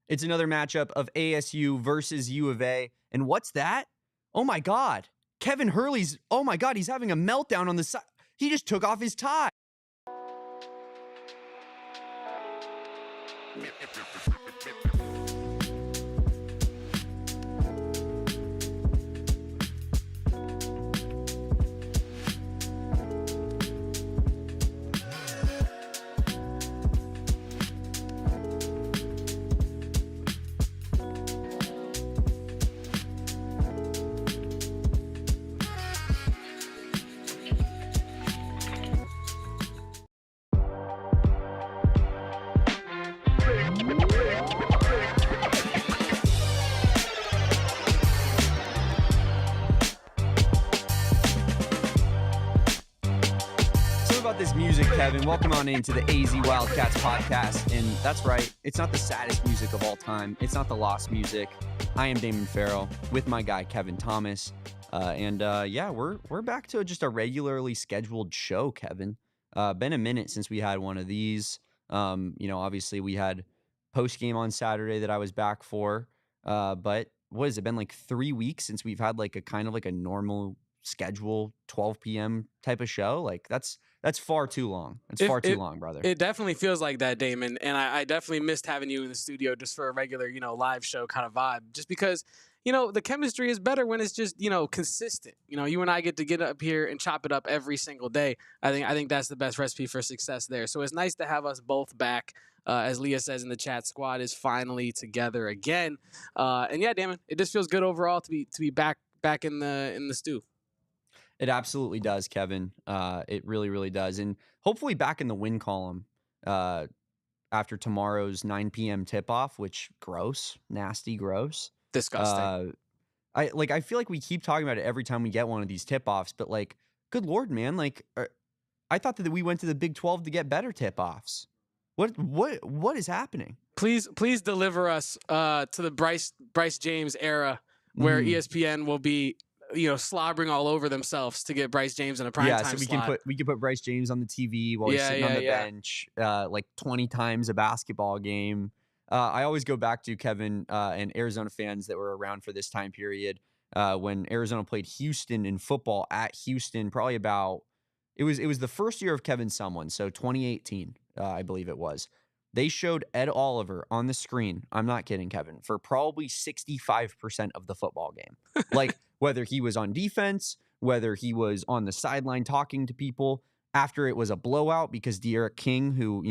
It's another matchup of ASU versus U of A. And what's that? Oh my God. Kevin Hurley's, oh my God, he's having a meltdown on the side. He just took off his tie. This music, Kevin. Welcome on into the AZ Wildcats podcast. And that's right, it's not the saddest music of all time. It's not the lost music. I am Damon Fairall with my guy Kevin Thomas. Yeah, we're back to just a regularly scheduled show, Kevin. Been a minute since we had one of these. Obviously we had post game on Saturday that I was back for. But what has it been, like 3 weeks since we've had like a kind of like a normal schedule 12 p.m. type of show? Like that's far too long. It's far too long, brother. It definitely feels like that, Damon. And I definitely missed having you in the studio just for a regular, live show kind of vibe. Just because, the chemistry is better when it's just, consistent. You and I get to get up here and chop it up every single day. I think that's the best recipe for success there. So it's nice to have us both back. As Leah says in the chat, squad is finally together again. And yeah, Damon, it just feels good overall to be back in the stew. It absolutely does, Kevin. It really, really does. And hopefully back in the win column after tomorrow's 9 p.m. tip-off, which gross, nasty, gross. Disgusting. I feel like we keep talking about it every time we get one of these tip-offs, but like, good Lord, man. Like, I thought that we went to the Big 12 to get better tip-offs. What is happening? Please deliver us to the Bryce James era where ESPN will be slobbering all over themselves to get Bryce James in a prime time slot. We can put Bryce James on the TV while he's sitting on the bench, like 20 times a basketball game. I always go back to Kevin and Arizona fans that were around for this time period when Arizona played Houston in football at Houston. Probably it was the first year of Kevin someone, so 2018, I believe it was. They showed Ed Oliver on the screen. I'm not kidding, Kevin, for probably 65% of the football game. Like, whether he was on defense, whether he was on the sideline talking to people after it was a blowout because De'Aaron King, who,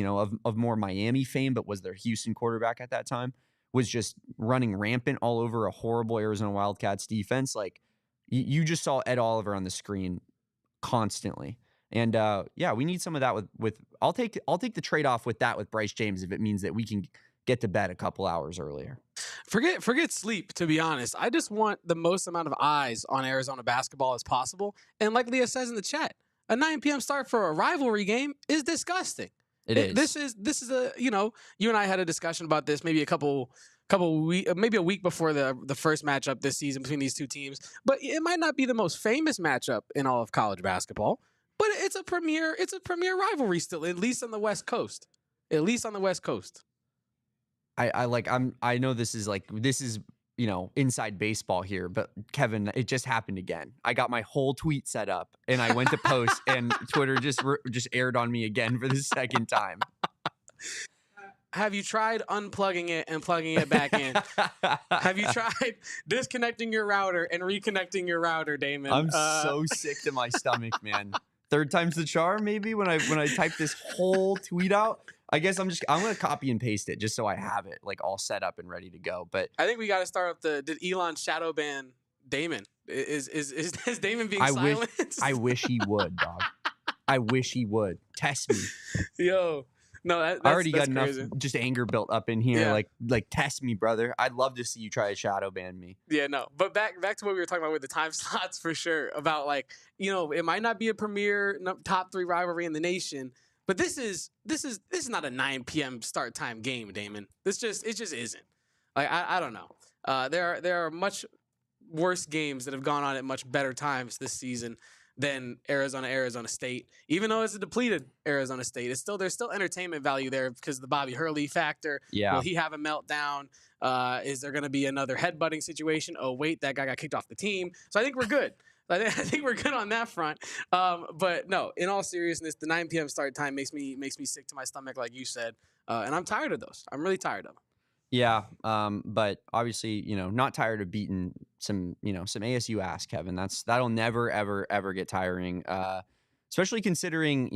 of more Miami fame, but was their Houston quarterback at that time, was just running rampant all over a horrible Arizona Wildcats defense. Like, you just saw Ed Oliver on the screen constantly. And we need some of that with I'll take the trade-off with that with Bryce James if it means that we can get to bed a couple hours earlier. Forget sleep, to be honest. I just want the most amount of eyes on Arizona basketball as possible. And like Leah says in the chat, a 9 p.m. start for a rivalry game is disgusting. It is. This is a, you and I had a discussion about this maybe maybe a week before the first matchup this season between these two teams. But it might not be the most famous matchup in all of college basketball. But it's a premier rivalry still, at least on the West Coast. I know this is inside baseball here, but Kevin, it just happened again. I got my whole tweet set up and I went to post and Twitter just aired on me again for the second time. Have you tried unplugging it and plugging it back in? Have you tried disconnecting your router and reconnecting your router, Damon? I'm so sick to my stomach, man. Third time's the charm, maybe, when I type this whole tweet out. I guess I'm going to copy and paste it just so I have it like all set up and ready to go. But I think we got to start up did Elon shadow ban Damon? Is Damon being silenced? I wish he would, dog. I wish he would. Test me. Yo. No, I already got crazy. enough just anger built up in here. Yeah. Like test me, brother. I'd love to see you try to shadow ban me. Yeah, no. But back to what we were talking about with the time slots for sure. About it might not be a premier top 3 rivalry in the nation, but this is not a 9 p.m. start time game, Damon. It just isn't. Like I don't know. There are much worse games that have gone on at much better times this season. than Arizona State. Even though it's a depleted Arizona State, there's still entertainment value there because of the Bobby Hurley factor. Yeah. Will he have a meltdown? Is there going to be another headbutting situation? Oh, wait, that guy got kicked off the team. So I think we're good. I think we're good on that front. But no, in all seriousness, the 9 p.m. start time makes me sick to my stomach, like you said. And I'm tired of those. I'm really tired of them. Yeah, but obviously, not tired of beating some ASU ass, Kevin. That'll never, ever, ever get tiring. Especially considering,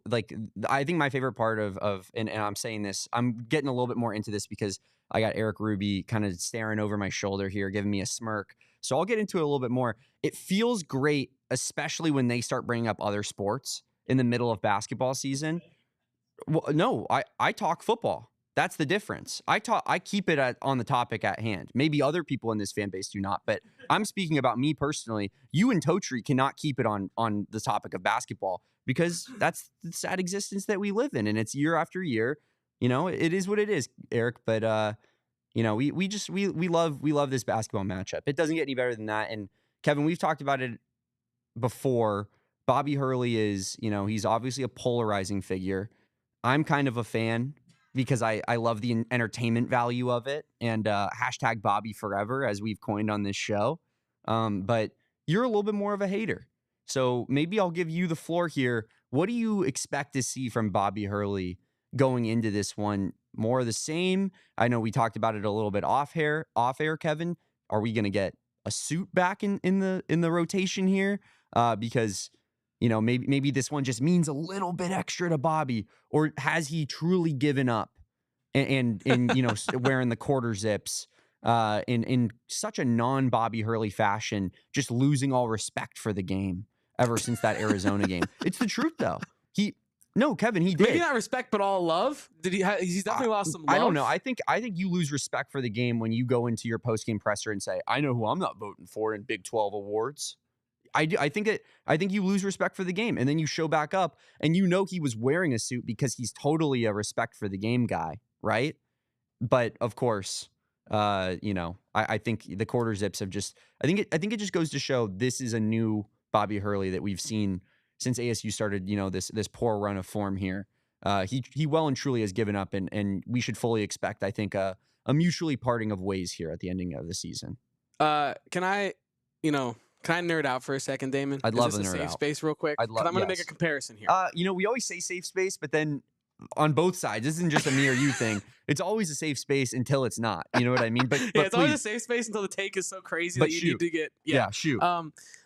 like I think my favorite part of and I'm saying this, I'm getting a little bit more into this because I got Eric Ruby kind of staring over my shoulder here, giving me a smirk. So I'll get into it a little bit more. It feels great, especially when they start bringing up other sports in the middle of basketball season. Well, no, I talk football. That's the difference. I keep it on the topic at hand. Maybe other people in this fan base do not, but I'm speaking about me personally. You and Totri cannot keep it on the topic of basketball because that's the sad existence that we live in, and it's year after year. It is what it is, Eric. But we love this basketball matchup. It doesn't get any better than that. And Kevin, we've talked about it before. Bobby Hurley is, he's obviously a polarizing figure. I'm kind of a fan because I love the entertainment value of it, and hashtag Bobby forever, as we've coined on this show. But you're a little bit more of a hater. So maybe I'll give you the floor here. What do you expect to see from Bobby Hurley going into this one? More of the same? I know we talked about it a little bit off air, Kevin. Are we going to get a suit back in the rotation here? Because maybe this one just means a little bit extra to Bobby, or has he truly given up and wearing the quarter zips in such a non-Bobby Hurley fashion, just losing all respect for the game ever since that Arizona game? It's the truth, though. No, Kevin, he did. Maybe not respect, but all love. Did he? He's definitely lost some love. I don't know. I think you lose respect for the game when you go into your post-game presser and say, "I know who I'm not voting for in Big 12 awards." I think you lose respect for the game, and then you show back up, and he was wearing a suit because he's totally a respect for the game guy, right? But of course, I think the quarter zips have just. I think it just goes to show this is a new Bobby Hurley that we've seen since ASU started, this poor run of form here. He well and truly has given up, and we should fully expect, I think, a mutually parting of ways here at the ending of the season. Can I nerd out for a second, Damon? I'd love to nerd out. Safe space real quick? I'm going to make a comparison here. We always say safe space, but then on both sides, this isn't just a me or you thing. It's always a safe space until it's not. You know what I mean? But it's always a safe space until the take is so crazy that you need to get. Yeah, shoot.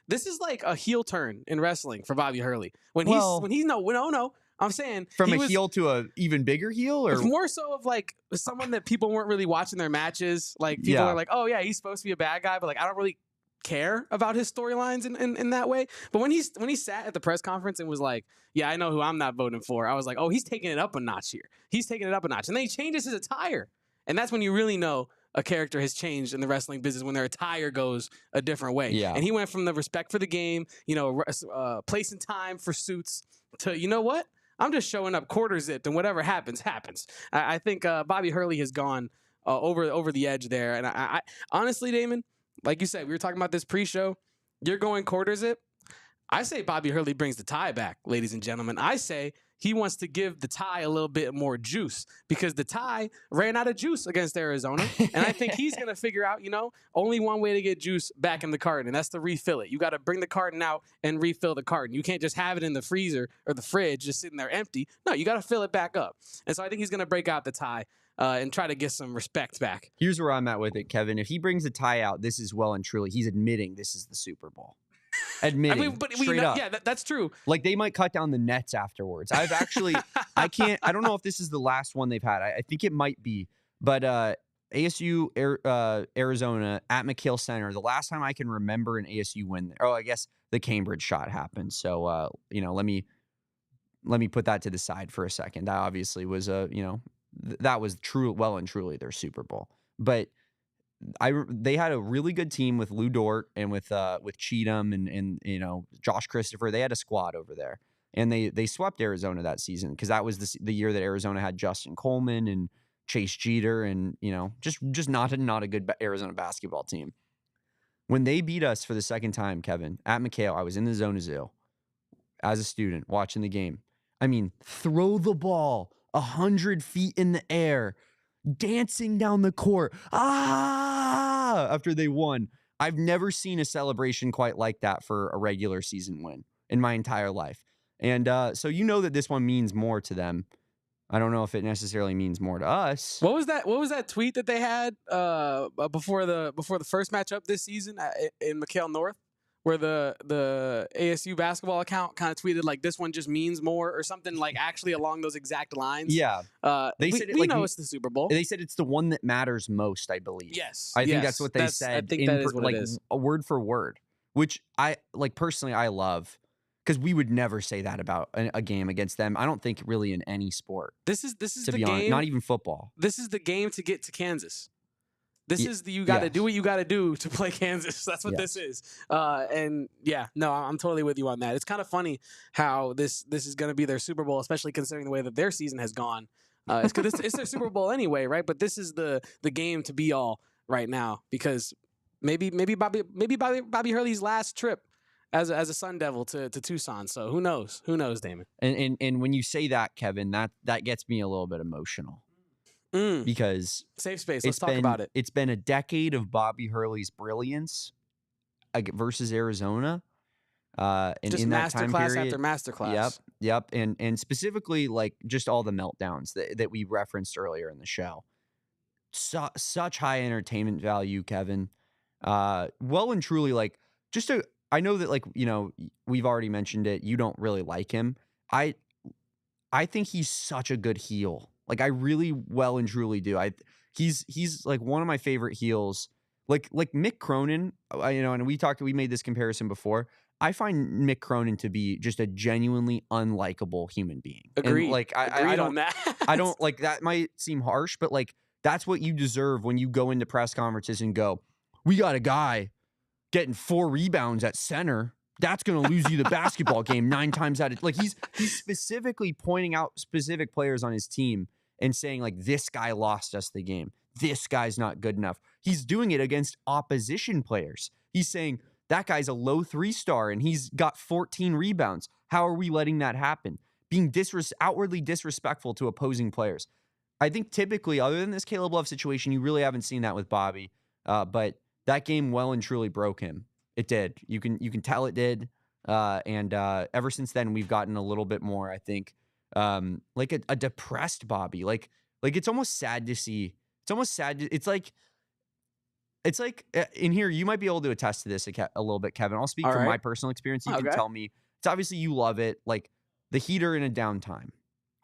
This is like a heel turn in wrestling for Bobby Hurley. I'm saying from a heel to a even bigger heel, or it's more so of like someone that people weren't really watching their matches. Like people are like, oh yeah, he's supposed to be a bad guy, but like I don't really care about his storylines in that way. But when he sat at the press conference and was like, yeah, I know who I'm not voting for, I was like, oh, he's taking it up a notch here. He's taking it up a notch. And then he changes his attire. And that's when you really know a character has changed in the wrestling business, when their attire goes a different way. Yeah. And he went from the respect for the game, place and time for suits, to, you know what? I'm just showing up quarter zipped, and whatever happens, happens. I think Bobby Hurley has gone over the edge there. And I honestly, Damon, like you said, we were talking about this pre-show. You're going quarter zip. I say Bobby Hurley brings the tie back, ladies and gentlemen. I say he wants to give the tie a little bit more juice because the tie ran out of juice against Arizona. And I think he's going to figure out, only one way to get juice back in the carton, and that's to refill it. You got to bring the carton out and refill the carton. You can't just have it in the freezer or the fridge just sitting there empty. No, you got to fill it back up. And so I think he's going to break out the tie and try to get some respect back. Here's where I'm at with it, Kevin. If he brings the tie out, this is well and truly, he's admitting this is the Super Bowl. Admitting, straight up. Yeah, that's true. Like they might cut down the nets afterwards. I don't know if this is the last one they've had. I think it might be, but ASU Arizona at McKill Center. The last time I can remember an ASU win there. Oh, I guess the Cambridge shot happened. So let me put that to the side for a second. That obviously was that was well and truly their Super Bowl. But they had a really good team with Lou Dort and with Cheatham and Josh Christopher. They had a squad over there, and they swept Arizona that season because that was the year that Arizona had Justin Coleman and Chase Jeter and just not a good Arizona basketball team. When they beat us for the second time, Kevin, at McHale, I was in the Zona Zoo. as a student watching the game. I mean, throw the ball 100 feet in the air, dancing down the court. After they won. I've never seen a celebration quite like that for a regular season win in my entire life. And so you know that this one means more to them. I don't know if it necessarily means more to us. What was that tweet that they had before the first matchup this season in McHale North, where the ASU basketball account kind of tweeted like this one just means more or something like actually along those exact lines? Yeah. They said we know it's the Super Bowl. They said it's the one that matters most, I believe. Yes. I think that's what they said. I think that is what it is. A word for word, which I personally I love. Because we would never say that about a game against them. I don't think really in any sport. This is to the be game. Honest, not even football. This is the game to get to Kansas. This is you got to do what you got to do to play Kansas. That's what this is. And yeah, no, I'm totally with you on that. It's kind of funny how this is going to be their Super Bowl, especially considering the way that their season has gone. It's their Super Bowl anyway, right? But this is the game to be all right now because maybe Bobby Hurley's last trip as a Sun Devil to Tucson. So who knows? Who knows, Damon? And when you say that, Kevin, that gets me a little bit emotional. Because safe space. Let's talk about it. It's been a decade of Bobby Hurley's brilliance versus Arizona. And just in that time period, after masterclass. Yep. And specifically like just all the meltdowns that we referenced earlier in the show. Such high entertainment value, Kevin. Well and truly like I know that, like, you know, we've already mentioned it. You don't really like him. I think he's such a good heel. Like, I really well and truly do. He's like one of my favorite heels. Like Mick Cronin, you know, and we made this comparison before. I find Mick Cronin to be just a genuinely unlikable human being. Agreed. And, like, I don't. I don't like that. Might seem harsh, but like that's what you deserve when you go into press conferences and go, "We got a guy getting 4 rebounds at center. That's going to lose you the basketball game 9 times out of..." Like, he's specifically pointing out specific players on his team and saying, like, this guy lost us the game. This guy's not good enough. He's doing it against opposition players. He's saying, that guy's a low 3-star and he's got 14 rebounds. How are we letting that happen? Being outwardly disrespectful to opposing players. I think typically, other than this Caleb Love situation, you really haven't seen that with Bobby. But that game well and truly broke him. It did. You can tell it did. And ever since then, we've gotten a little bit more, I think, like a depressed Bobby. Like it's almost sad to see. It's almost sad. It's like in here, you might be able to attest to this a little bit, Kevin. I'll speak from my personal experience. You can tell me. It's obviously you love it. Like the Heat are in a downtime,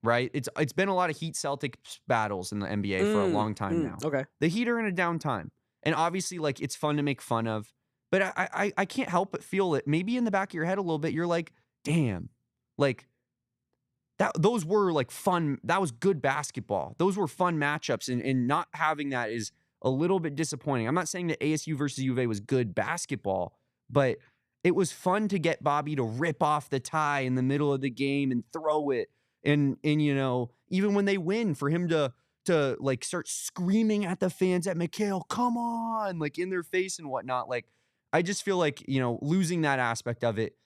right? It's been a lot of Heat Celtics battles in the NBA for a long time now. Okay. The Heat are in a downtime. And obviously, like, it's fun to make fun of. But I can't help but feel that maybe in the back of your head a little bit, you're like, damn, like, those were, like, fun. That was good basketball. Those were fun matchups. And not having that is a little bit disappointing. I'm not saying that ASU versus U of A was good basketball, but it was fun to get Bobby to rip off the tie in the middle of the game and throw it. And you know, even when they win, for him to like start screaming at the fans at McHale, come on, like in their face and whatnot. Like, I just feel like, you know, losing that aspect of it,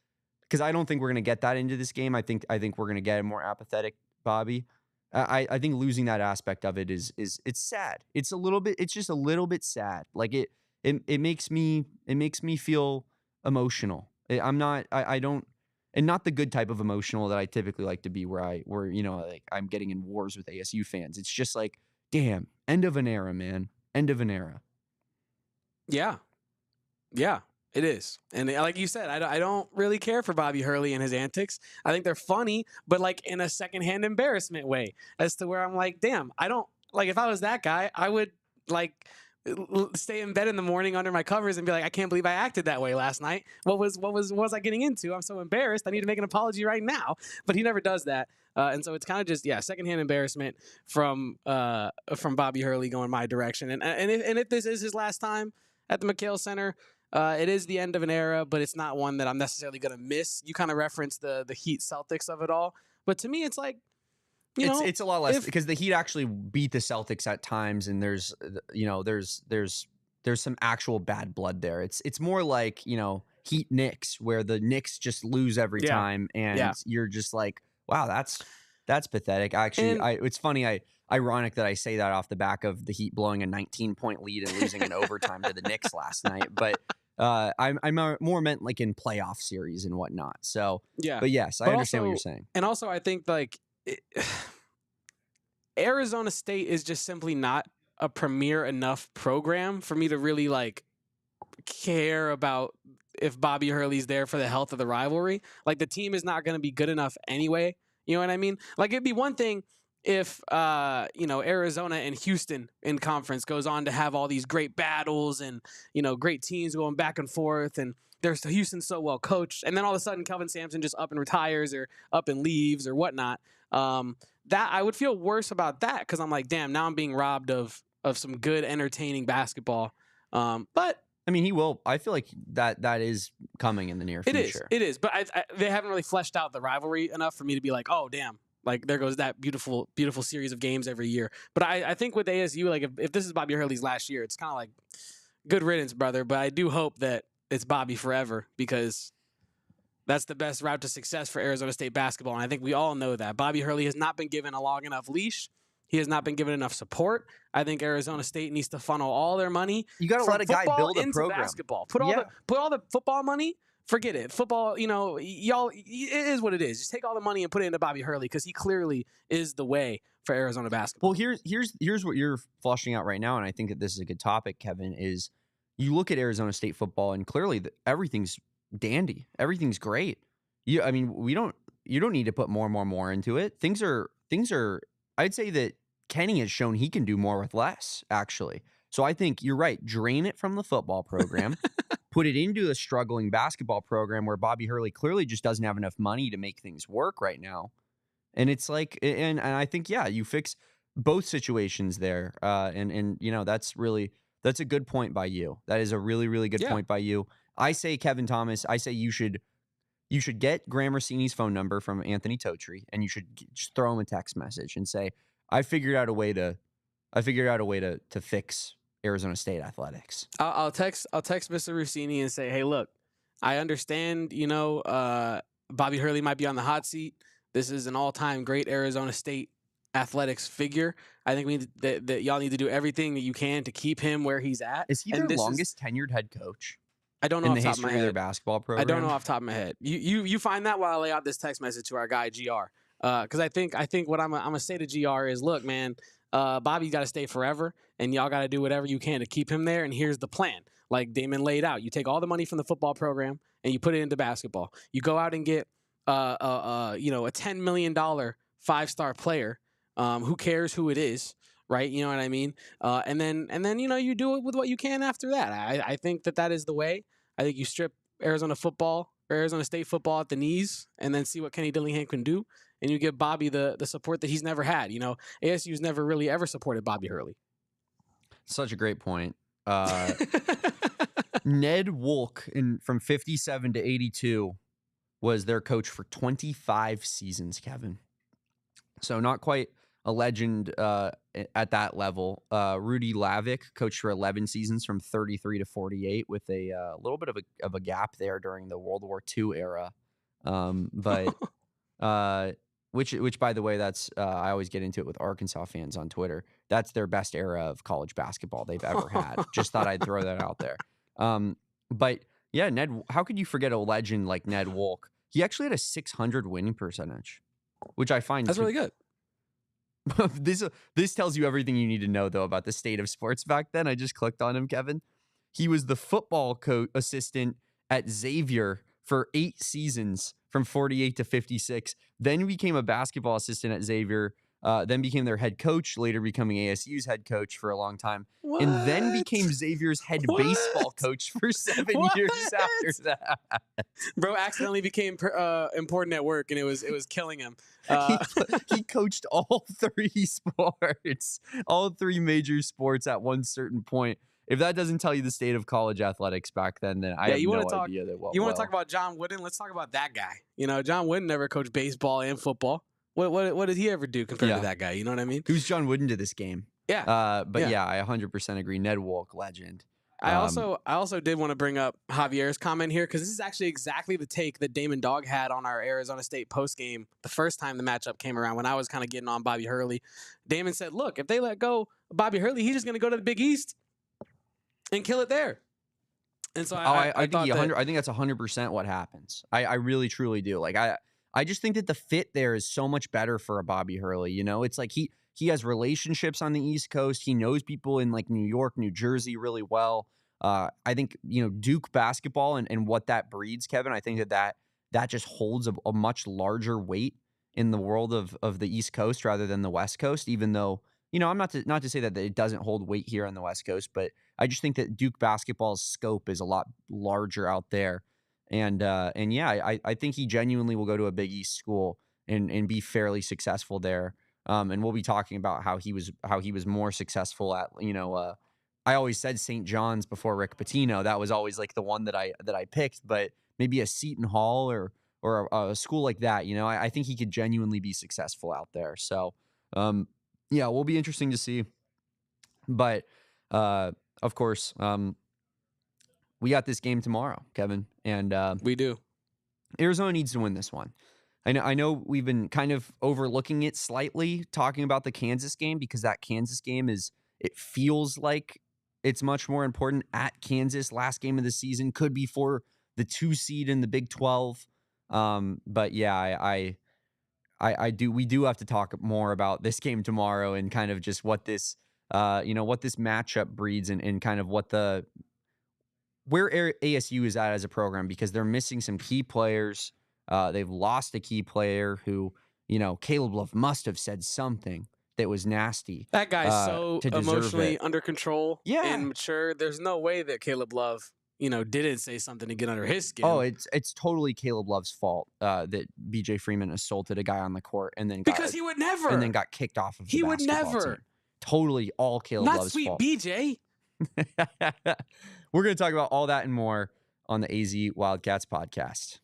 because I don't think we're going to get that into this game. I think we're going to get a more apathetic Bobby. I think losing that aspect of it is it's sad. It's just a little bit sad. Like it makes me feel emotional. I don't, and not the good type of emotional that I typically like to be, where you know, like I'm getting in wars with ASU fans. It's just like, damn, end of an era, man. End of an era. Yeah, it is. And like you said, I don't really care for Bobby Hurley and his antics. I think they're funny, but like in a secondhand embarrassment way, as to where I'm like, damn, I don't, like, if I was that guy, I would like stay in bed in the morning under my covers and be like, I can't believe I acted that way last night. What was I getting into? I'm so embarrassed. I need to make an apology right now. But he never does that. And so it's kind of just, secondhand embarrassment from Bobby Hurley going my direction. And if this is his last time at the McHale Center, it is the end of an era, but it's not one that I'm necessarily going to miss. You kind of referenced the Heat Celtics of it all. But to me, it's like, it's a lot less, because the Heat actually beat the Celtics at times, and there's some actual bad blood there. It's more like, you know, Heat Knicks, where the Knicks just lose every time, and you're just like, wow, that's pathetic. Actually, it's funny. Ironic that I say that off the back of the Heat blowing a 19-point lead and losing in overtime to the Knicks last night, but I'm more meant like in playoff series and whatnot. So but yes, I understand what you're saying. And also, I think like Arizona State is just simply not a premier enough program for me to really like care about if Bobby Hurley's there for the health of the rivalry. Like the team is not going to be good enough anyway. You know what I mean? Like it'd be one thing if Arizona and Houston in conference goes on to have all these great battles and great teams going back and forth, and there's Houston's so well coached, and then all of a sudden Kelvin Sampson just up and retires or up and leaves or whatnot. That I would feel worse about that because I'm like, damn, now I'm being robbed of some good entertaining basketball. But I mean, he will. I feel like that is coming in the near future. It is. But they haven't really fleshed out the rivalry enough for me to be like, oh, damn. Like, there goes that beautiful, beautiful series of games every year. But I think with ASU, like, if this is Bobby Hurley's last year, it's kind of like, good riddance, brother. But I do hope that it's Bobby forever because that's the best route to success for Arizona State basketball. And I think we all know that. Bobby Hurley has not been given a long enough leash. He has not been given enough support. I think Arizona State needs to funnel all their money. You got to let a guy build a program. Basketball. Put all the football money. Forget it. Football, y'all, it is what it is. Just take all the money and put it into Bobby Hurley because he clearly is the way for Arizona basketball. Well, here's what you're fleshing out right now, and I think that this is a good topic, Kevin, is you look at Arizona State football, and clearly everything's dandy. Everything's great. You don't need to put more into it. Things are. I'd say that Kenny has shown he can do more with less, actually. So I think you're right. Drain it from the football program, put it into a struggling basketball program where Bobby Hurley clearly just doesn't have enough money to make things work right now. And it's like, and I think, you fix both situations there. And that's a good point by you. That is a really, really good point by you. I say, Kevin Thomas, you should get Graham Rossini's phone number from Anthony Totri, and you should just throw him a text message and say, I figured out a way to fix Arizona State athletics. I'll text Mr. Rossini and say, hey, look, I understand, Bobby Hurley might be on the hot seat. This is an all-time great Arizona State athletics figure. I think that y'all need to do everything that you can to keep him where he's at. Is he their longest tenured head coach? I don't know in off the the top of my history of head. their basketball program. I don't know off the top of my head. You find that while I lay out this text message to our guy GR. Because I think what I'm gonna say to GR is, look, man, Bobby got to stay forever, and y'all got to do whatever you can to keep him there. And here's the plan, like Damon laid out. You take all the money from the football program and you put it into basketball. You go out and get a $10 million 5-star player. Who cares who it is, right? You know what I mean? And then you do it with what you can after that. I think that is the way. I think you strip Arizona State football at the knees, and then see what Kenny Dillingham can do. And you give Bobby the support that he's never had. ASU's never really ever supported Bobby Hurley. Such a great point. Ned Wolk from 57 to 82 was their coach for 25 seasons, Kevin. So not quite a legend at that level. Rudy Lavick coached for 11 seasons from 33 to 48 with a little bit of a gap there during the World War II era. Which by the way, that's I always get into it with Arkansas fans on Twitter. That's their best era of college basketball they've ever had. Just thought I'd throw that out there. But yeah, Ned, how could you forget a legend like Ned Wolk? He actually had a 600 winning percentage, which I find that's really good. This tells you everything you need to know, though, about the state of sports back then. I just clicked on him, Kevin. He was the football assistant at Xavier for 8 seasons from 48 to 56. Then he became a basketball assistant at Xavier, then became their head coach, later becoming ASU's head coach for a long time, and then became Xavier's head baseball coach for 7 years after that. Bro accidentally became important at work, and it was killing him. He coached all 3 sports, all 3 major sports at one certain point. If that doesn't tell you the state of college athletics back then I have no idea that. You want to talk about John Wooden? Let's talk about that guy. John Wooden never coached baseball and football. What did he ever do compared to that guy? You know what I mean? Who's John Wooden to this game? Yeah. But I 100% agree. Ned Wolk, legend. I also did want to bring up Javier's comment here, because this is actually exactly the take that Damon Dog had on our Arizona State postgame the first time the matchup came around, when I was kind of getting on Bobby Hurley. Damon said, look, if they let go Bobby Hurley, he's just going to go to the Big East and kill it there. And so I think that's 100% what happens. I really truly do. Like I just think that the fit there is so much better for a Bobby Hurley. You know, it's like he has relationships on the East Coast. He knows people in like New York, New Jersey really well. I think, you know, Duke basketball and what that breeds, Kevin, I think that just holds a much larger weight in the world of the East Coast rather than the West Coast, even though, you know, I'm not to say that it doesn't hold weight here on the West Coast, but I just think that Duke basketball's scope is a lot larger out there. And yeah, I think he genuinely will go to a Big East school and be fairly successful there. And we'll be talking about how he was more successful at, you know, I always said St. John's before Rick Pitino. That was always like the one that I picked, but maybe a Seton Hall or a school like that. You know, I think he could genuinely be successful out there. So, yeah, will be interesting to see. But of course, we got this game tomorrow, Kevin, and we do. Arizona needs to win this one. I know we've been kind of overlooking it slightly, talking about the Kansas game, because that Kansas game it feels like it's much more important at Kansas. Last game of the season could be for the 2 seed in the Big 12. But yeah, we do have to talk more about this game tomorrow and kind of just what this, what this matchup breeds and kind of where ASU is at as a program, because they're missing some key players. They've lost a key player who, you know, Caleb Love must have said something that was nasty. That guy's so emotionally under control and mature. There's no way that Caleb Love, you know, didn't say something to get under his skin. Oh, it's totally Caleb Love's fault that BJ Freeman assaulted a guy on the court and then he would never, and then got kicked off of the basketball team. Totally all Caleb Love's fault. Not sweet BJ. We're going to talk about all that and more on the AZ Wildcats podcast.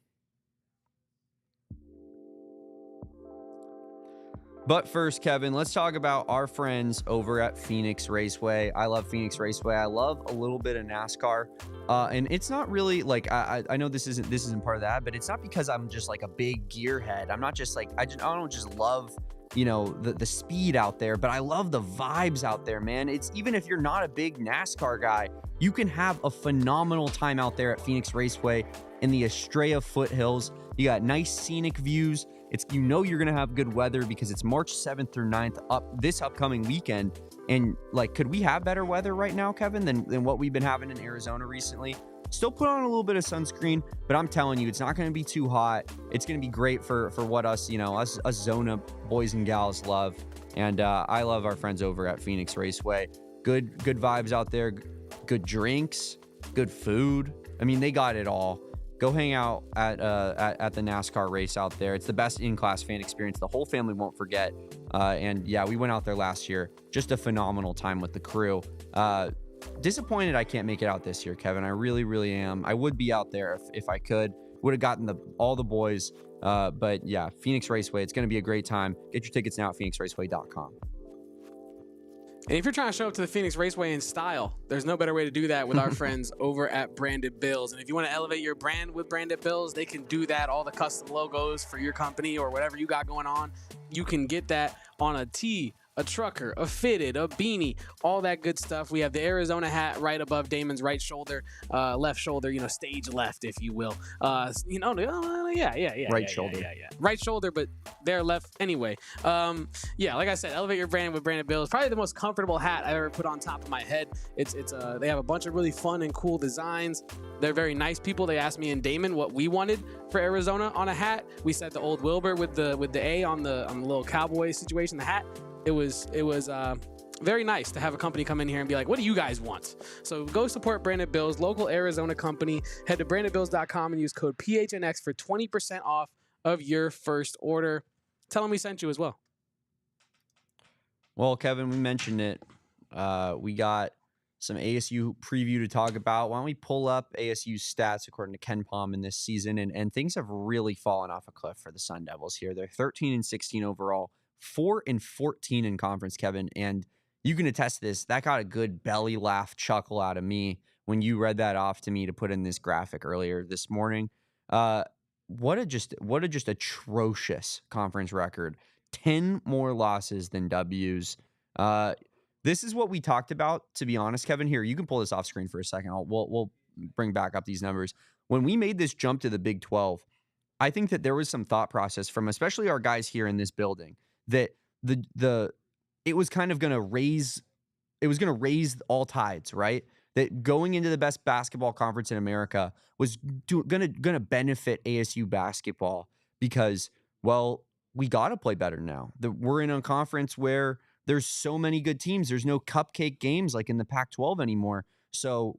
But first, Kevin, let's talk about our friends over at Phoenix Raceway. I love Phoenix Raceway. I love a little bit of NASCAR. And it's not really like, I know this isn't part of that, but it's not because I'm just like a big gearhead. I'm not just like, I don't just love, you know, the speed out there, but I love the vibes out there, man. It's even if you're not a big NASCAR guy, you can have a phenomenal time out there at Phoenix Raceway in the Estrella foothills. You got nice scenic views. You know you're going to have good weather because it's March 7th through 9th this upcoming weekend. And like, could we have better weather right now, Kevin, than what we've been having in Arizona recently? Still put on a little bit of sunscreen, but I'm telling you, it's not going to be too hot. It's going to be great for what us Zona boys and gals love. And I love our friends over at Phoenix Raceway. Good vibes out there, good drinks, good food. I mean, they got it all. Go hang out at the NASCAR race out there. It's the best in-class fan experience the whole family won't forget. And yeah, we went out there last year. Just a phenomenal time with the crew. Disappointed I can't make it out this year, Kevin. I really, really am. I would be out there if I could. Would have gotten all the boys. But yeah, Phoenix Raceway. It's going to be a great time. Get your tickets now at phoenixraceway.com. And if you're trying to show up to the Phoenix Raceway in style, there's no better way to do that with our friends over at Branded Bills. And if you want to elevate your brand with Branded Bills, they can do that. All the custom logos for your company or whatever you got going on, you can get that on a tee, a trucker, a fitted, a beanie, all that good stuff. We have the Arizona hat right above Damon's right shoulder, left shoulder, stage left, if you will. Right shoulder. Right shoulder, but they're left anyway. Like I said, elevate your brand with Branded Bills. Probably the most comfortable hat I've ever put on top of my head. They have a bunch of really fun and cool designs. They're very nice people. They asked me and Damon what we wanted for Arizona on a hat. We said the old Wilbur with the A on the little cowboy situation, the hat. It was very nice to have a company come in here and be like, what do you guys want? So go support Branded Bills, local Arizona company. Head to brandedbills.com and use code PHNX for 20% off of your first order. Tell them we sent you as well. Well, Kevin, we mentioned it. We got some ASU preview to talk about. Why don't we pull up ASU's stats according to KenPom in this season? And things have really fallen off a cliff for the Sun Devils here. They're 13-16 overall. 4-14 in conference, Kevin, and you can attest to this. That got a good belly laugh chuckle out of me when you read that off to me to put in this graphic earlier this morning. What a just atrocious conference record. 10 more losses than W's. This is what we talked about, to be honest, Kevin. Here, you can pull this off screen for a second. We'll bring back up these numbers. When we made this jump to the Big 12, I think that there was some thought process from especially our guys here in this building that it was kind of going to raise all tides, right? That going into the best basketball conference in America was going to benefit ASU basketball because, well, we got to play better now. We're in a conference where there's so many good teams. There's no cupcake games like in the Pac-12 anymore. So,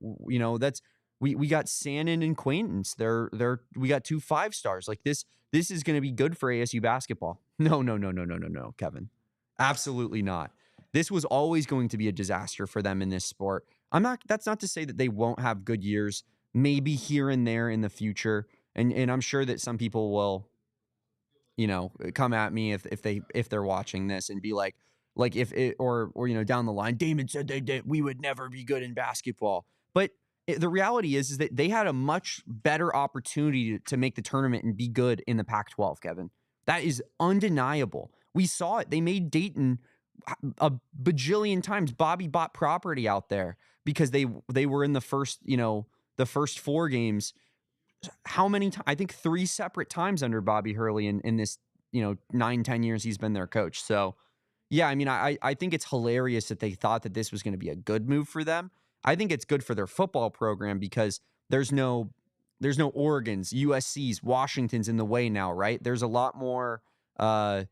we got Shannon and Quaintance. We got 2 5-stars. Like this is going to be good for ASU basketball. No, Kevin. Absolutely not. This was always going to be a disaster for them in this sport. That's not to say that they won't have good years, maybe here and there in the future. And I'm sure that some people will, come at me if they're watching this and be like if it, or down the line, Damon said we would never be good in basketball. But the reality is that they had a much better opportunity to make the tournament and be good in the Pac-12, Kevin. That is undeniable. We saw it. They made Dayton a bajillion times. Bobby bought property out there because they were in the first 4 games. How many times? I think 3 separate times under Bobby Hurley in this 9-10 years he's been their coach. So yeah, I mean, I think it's hilarious that they thought that this was going to be a good move for them. I think it's good for their football program because there's no Oregons, USCs, Washingtons in the way now, right? There's a lot more of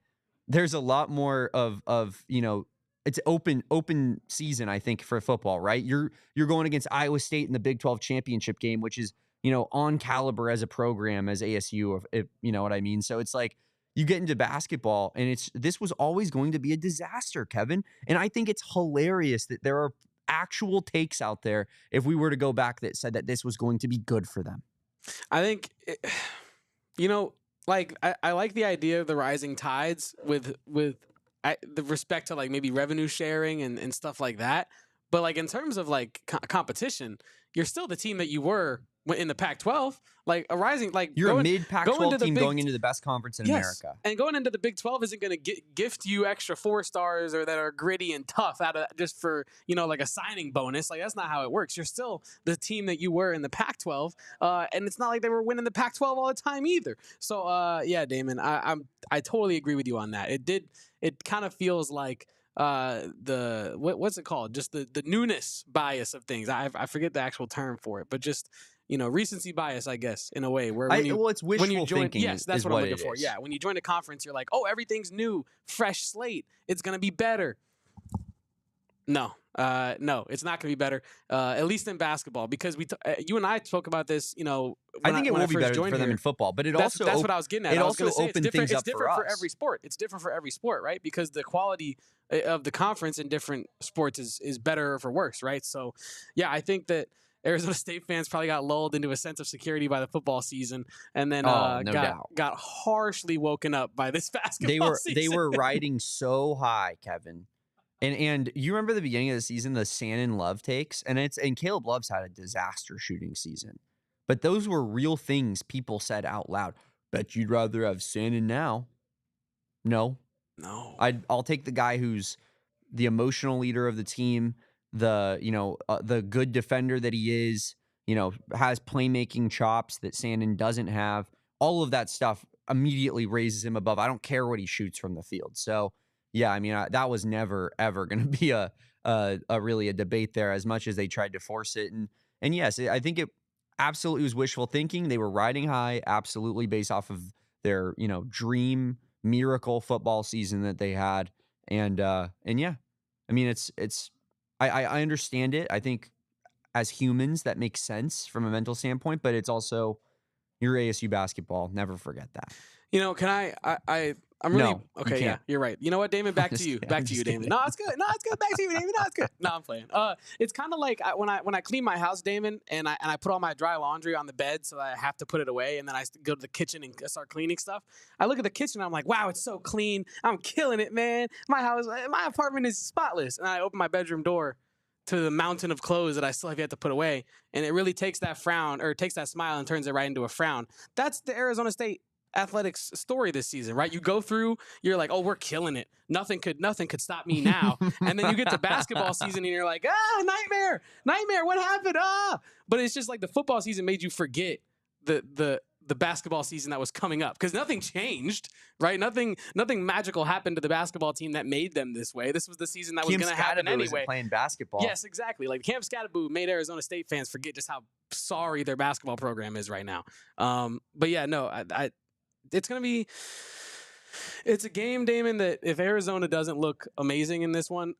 it's open season, I think, for football, right? You're going against Iowa State in the Big 12 championship game, which is, on caliber as a program as ASU, if you know what I mean? So it's like you get into basketball and this was always going to be a disaster, Kevin. And I think it's hilarious that there are actual takes out there, if we were to go back, that said that this was going to be good for them. I think, I like the idea of the rising tides with the respect to like maybe revenue sharing and stuff like that. But like in terms of like competition, you're still the team that you were in the Pac-12, like a rising, like you're a mid Pac-12 team going into the best conference in America. And going into the Big 12 isn't going to gift you extra 4-stars or that are gritty and tough out of just for, like a signing bonus. Like that's not how it works. You're still the team that you were in the Pac-12. And it's not like they were winning the Pac-12 all the time either. So yeah, Damon, I totally agree with you on that. It kind of feels like what's it called? Just the newness bias of things. I forget the actual term for it, but just recency bias, I guess, in a way where it's wishful thinking. Yes, that's what I'm looking for. Yeah, when you join a conference, you're like, oh, everything's new, fresh slate. It's gonna be better. No, it's not gonna be better. At least in basketball, because you and I spoke about this. I think it will be better for them in football, but that's what I was getting at. It also opened things up for us. It's different for every sport. It's different for every sport, right? Because the quality of the conference in different sports is better or for worse, right? So, yeah, I think that Arizona State fans probably got lulled into a sense of security by the football season, and then got harshly woken up by this basketball season. They were riding so high, Kevin. And you remember the beginning of the season, the Shannon Love takes, and Caleb Love's had a disaster shooting season. But those were real things people said out loud. Bet you'd rather have Shannon now. No. I'll take the guy who's the emotional leader of the team, the good defender that he is, has playmaking chops that Shannon doesn't have. All of that stuff immediately raises him above. I don't care what he shoots from the field. So, yeah, I mean, that was never, ever going to be a really a debate there, as much as they tried to force it. And yes, I think it absolutely was wishful thinking. They were riding high, absolutely based off of their, dream miracle football season that they had. And yeah, I mean, I understand it. I think as humans, that makes sense from a mental standpoint, but it's also your ASU basketball. Never forget that. Can I'm really okay. Yeah, you're right. You know what, Damon? Back to you. Back to you, Damon. No, it's good. Back to you, Damon. No, it's good. No, I'm playing. It's kind of like when I clean my house, Damon, and I put all my dry laundry on the bed, so I have to put it away, and then I go to the kitchen and start cleaning stuff. I look at the kitchen, and I'm like, wow, it's so clean. I'm killing it, man. My apartment is spotless. And I open my bedroom door to the mountain of clothes that I still have yet to put away. And it really takes that frown or takes that smile and turns it right into a frown. That's the Arizona State athletics story this season, right? You go through, you're like, oh, we're killing it. Nothing could stop me now. And then you get to basketball season and you're like, nightmare, what happened? But it's just like the football season made you forget the basketball season that was coming up, because nothing changed, right? Nothing magical happened to the basketball team that made them this way. This was the season that was going to happen anyway. Isn't playing basketball. Yes, exactly. Like Camp Scattaboo made Arizona State fans forget just how sorry their basketball program is right now. But yeah, no, it's going to be. It's a game, Damon, that if Arizona doesn't look amazing in this one,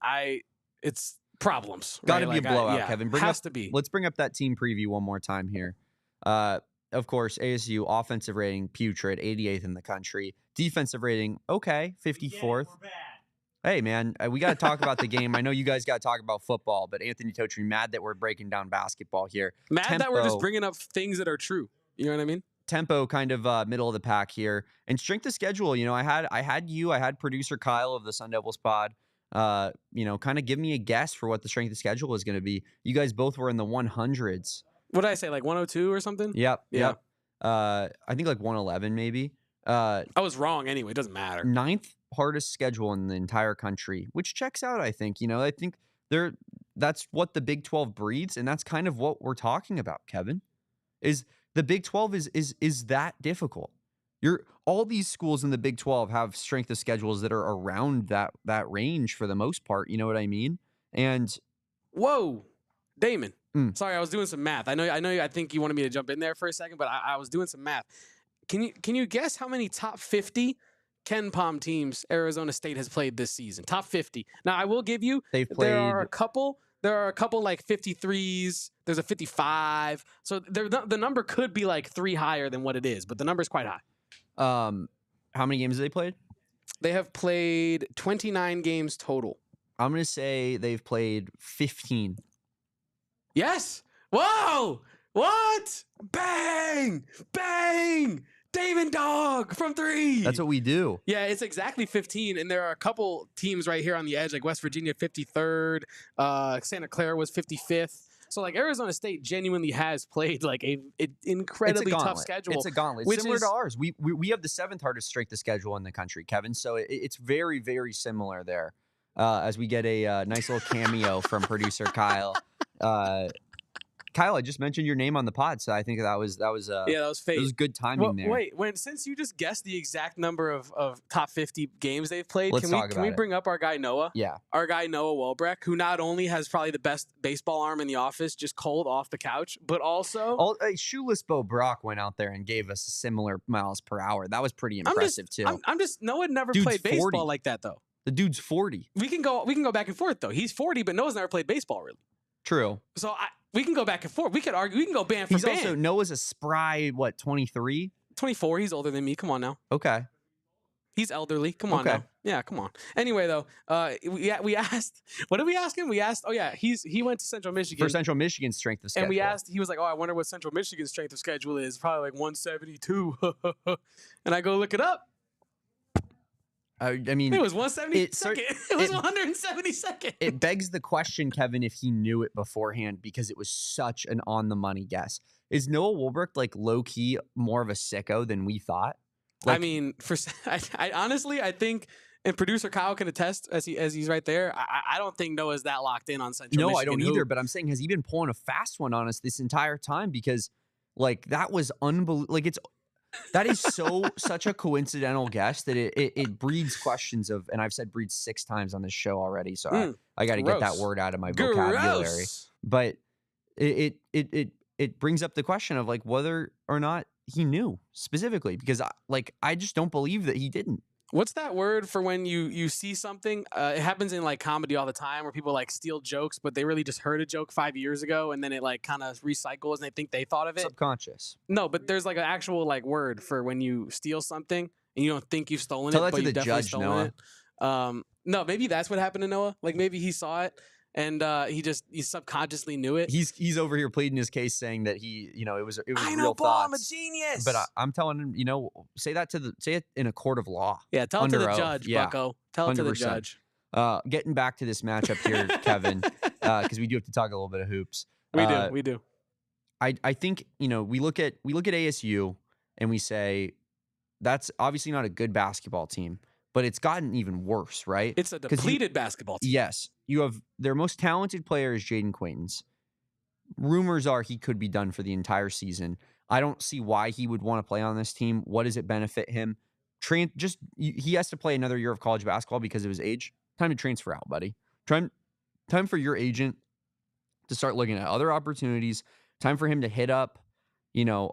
it's problems. Got to be a blowout, Kevin. Let's bring up that team preview one more time here. Of course, ASU offensive rating putrid, 88th in the country. Defensive rating okay, 54th. Hey man, we got to talk about the game. I know you guys got to talk about football, but Anthony Totri mad that we're breaking down basketball here. Mad that we're just bringing up things that are true. You know what I mean? Tempo kind of middle of the pack here, and strength of schedule. You know, I had producer Kyle of the Sun Devils pod. Kind of give me a guess for what the strength of schedule is going to be. You guys both were in the 100s. What did I say, like 102 or something? Yep. I think like 111 maybe. I was wrong anyway. It doesn't matter. 9th hardest schedule in the entire country, which checks out, I think. I think that's what the Big 12 breeds, and that's kind of what we're talking about, Kevin. Is the Big 12 is that difficult. All these schools in the Big 12 have strength of schedules that are around that range for the most part. You know what I mean? And whoa, Damon. Sorry, I was doing some math. I know. I think you wanted me to jump in there for a second, but I was doing some math. Can you guess how many top 50 KenPom teams Arizona State has played this season? Top 50. Now, I will give you. There are a couple like 53s. There's a 55. So the number could be like 3 higher than what it is, but the number is quite high. How many games have they played? They have played 29 games total. I'm going to say they've played 15. Yes. Whoa. What? Bang. Bang. Damon Dog from 3. That's what we do. Yeah, it's exactly 15. And there are a couple teams right here on the edge, like West Virginia 53rd. Santa Clara was 55th. So like Arizona State genuinely has played like an incredibly tough schedule. It's a gauntlet. Similar to ours. We have the 7th hardest strength of schedule in the country, Kevin. So it's very, very similar there. As we get a nice little cameo from producer Kyle. Kyle, I just mentioned your name on the pod, so I think that was fate. It was good timing there. Wait, since you just guessed the exact number of top 50 games they've played, can we bring up our guy Noah? Yeah. Our guy Noah Welbrecht, who not only has probably the best baseball arm in the office, just cold off the couch, but also Shoeless Bo Brock went out there and gave us similar miles per hour. That was pretty impressive too. Noah never played baseball 40. like that though. The dude's 40. We can go back and forth though. He's 40, but Noah's never played baseball really. True. So we can go back and forth. We could argue. We can go band for band. Also, Noah's a spry, 23? 24. He's older than me. Come on now. Okay. He's elderly. Come on now. Yeah, come on. Anyway, though, we asked, what did we ask him? We asked, he went to Central Michigan. For Central Michigan's strength of schedule. And we asked, he was like, I wonder what Central Michigan's strength of schedule is. Probably like 172. And I go look it up. I mean, it was 172nd. It was 172nd. It begs the question, Kevin, if he knew it beforehand, because it was such an on-the-money guess. Is Noah Welbrecht like low-key more of a sicko than we thought? I mean, I honestly, I think, and producer Kyle can attest as he's right there. I don't think Noah's that locked in on Central Michigan. No, I don't either. But I'm saying, has he been pulling a fast one on us this entire time? Because like that was unbelievable. Like that is such a coincidental guess that it breeds questions of, and I've said breeds 6 times on this show already, so I got to get that word out of my vocabulary. But it brings up the question of like whether or not he knew specifically, because I just don't believe that he didn't. What's that word for when you see something? It happens in like comedy all the time where people like steal jokes, but they really just heard a joke 5 years ago and then it like kind of recycles and they think they thought of it. Subconscious. No, but there's like an actual like word for when you steal something and you don't think you've stolen Tell it, that but to you've the definitely judge, stolen Noah. it. No, maybe that's what happened to Noah. Like maybe he saw it and he subconsciously knew it. He's over here pleading his case, saying that it was I real know, Paul, thoughts. I'm a genius. But I'm telling him, say it in a court of law. Yeah, tell it to the oath. judge, Yeah, Bucko. Tell it to the 100%. judge. Getting back to this matchup here, Kevin, because we do have to talk a little bit of hoops. We do. I think, we look at ASU and we say that's obviously not a good basketball team, but it's gotten even worse, right? It's a depleted basketball team. Yes. You have their most talented player is Jaden Quaintance. Rumors are he could be done for the entire season. I don't see why he would want to play on this team. What does it benefit him? He has to play another year of college basketball because of his age. Time to transfer out, buddy. Time for your agent to start looking at other opportunities. Time for him to hit up,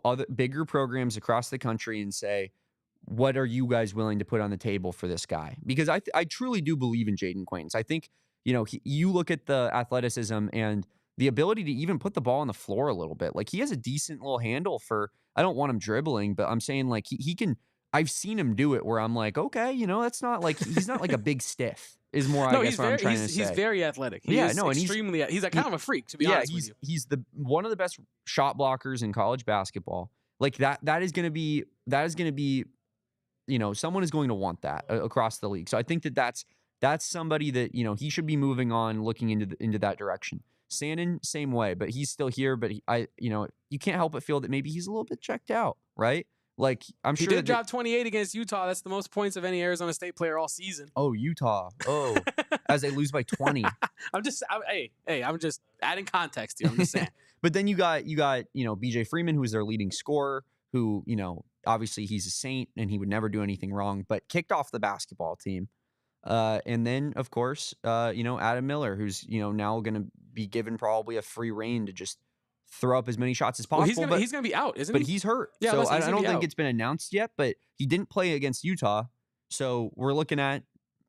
other bigger programs across the country and say, what are you guys willing to put on the table for this guy? Because I truly do believe in Jaden Quaintance. I think, you look at the athleticism and the ability to even put the ball on the floor a little bit. Like, he has a decent little handle I don't want him dribbling, but I'm saying, like, he can. I've seen him do it where I'm like, okay, that's not like, he's not like a big stiff. Is more, I guess, what I'm trying to say. He's very athletic. He's kind of a freak, to be honest with you. He's one of the best shot blockers in college basketball. Like, that is going to be, someone is going to want that across the league. So I think that's somebody that, he should be moving on, looking into that direction. Sandin, same way, but he's still here. But you can't help but feel that maybe he's a little bit checked out, right? Like, I'm sure he did drop 28 against Utah. That's the most points of any Arizona State player all season. Oh, Utah. Oh, as they lose by 20. I'm just adding context here. I'm just saying. But then you got BJ Freeman, who's their leading scorer, who, obviously he's a saint and he would never do anything wrong, but kicked off the basketball team. And then, of course, Adam Miller, who's, now going to be given probably a free rein to just throw up as many shots as possible. Well, he's going to be out, isn't he? But he's hurt. Yeah, so I don't think it's been announced yet, but he didn't play against Utah. So we're looking at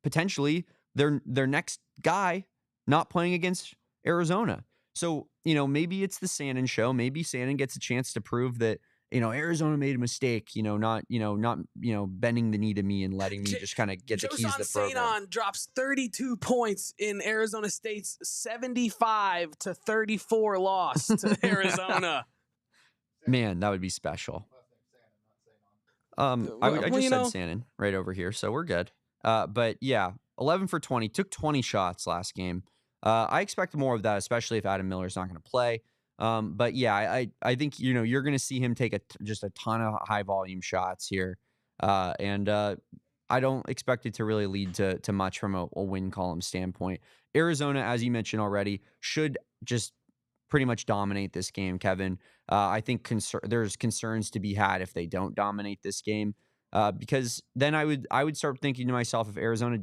potentially their next guy not playing against Arizona. So, maybe it's the Sandin show. Maybe Sandin gets a chance to prove that, Arizona made a mistake, not bending the knee to me and letting me just kind of get the keys to the program. Josan drops 32 points in Arizona State's 75-34 loss to Arizona. Man, that would be special. I just said Sandin right over here, so we're good. But yeah, 11 for 20, took 20 shots last game. I expect more of that, especially if Adam Miller's not going to play. But yeah, I think, you're going to see him take just a ton of high volume shots here. And I don't expect it to really lead to much from a win column standpoint. Arizona, as you mentioned already, should just pretty much dominate this game, Kevin. I think there's concerns to be had if they don't dominate this game, because then I would start thinking to myself, if Arizona,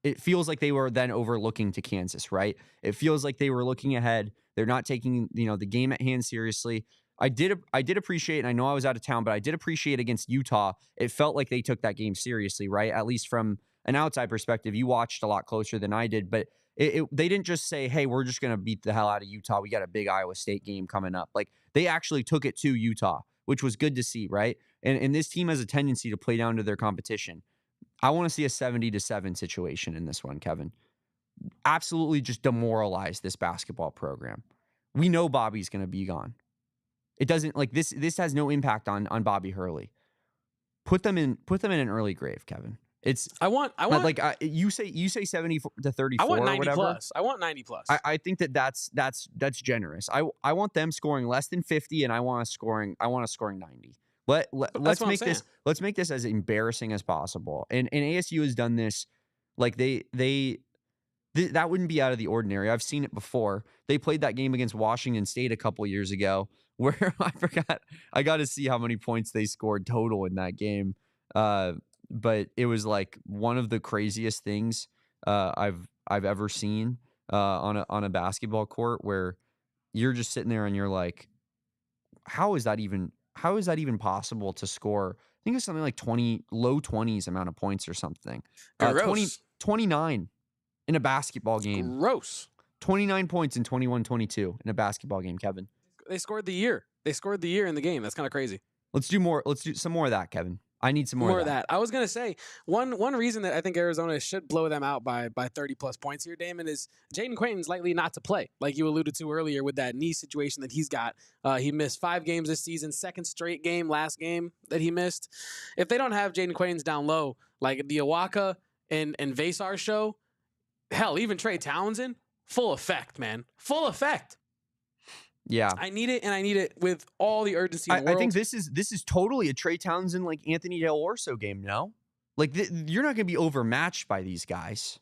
it feels like they were then overlooking to Kansas, right? It feels like they were looking ahead. They're not taking, the game at hand seriously. I did appreciate, and I know I was out of town, but I did appreciate against Utah. It felt like they took that game seriously, right? At least from an outside perspective. You watched a lot closer than I did, but they didn't just say, hey, we're just going to beat the hell out of Utah. We got a big Iowa State game coming up. Like, they actually took it to Utah, which was good to see, right? And this team has a tendency to play down to their competition. I want to see a 70-7 situation in this one, Kevin. Absolutely just demoralize this basketball program. We know Bobby's going to be gone. It doesn't, like, this has no impact on Bobby Hurley. Put them in an early grave, Kevin. I want like you say 70-34. I want 90 or whatever. plus. I want 90 plus. I think that's generous. I want them scoring less than 50, and I want to scoring 90. Let's make this as embarrassing as possible. And ASU has done this, like that wouldn't be out of the ordinary. I've seen it before. They played that game against Washington State a couple years ago, where I got to see how many points they scored total in that game. But it was like one of the craziest things I've ever seen on a basketball court, where you're just sitting there and you're like, how is that even possible to score? I think it's something like low 20s amount of points or something. 29 in a basketball game. Gross. 29 points in 21-22 in a basketball game, Kevin. They scored the year. They scored the year in the game. That's kind of crazy. Let's do more. Let's do some more of that, Kevin. I need some more of that. I was going to say, one reason that I think Arizona should blow them out by 30-plus points here, Damon, is Jaden Quaintance likely not to play, like you alluded to earlier with that knee situation that he's got. He missed 5 games this season, second straight game, last game that he missed. If they don't have Jaden Quaintance down low, like the Awaka and Veesaar show, hell, even Trey Townsend, full effect, man. Full effect. Yeah. I need it, and I need it with all the urgency in the world. I think this is totally a Trey Townsend, like Anthony Del Orso game, no? Like, you're not going to be overmatched by these guys.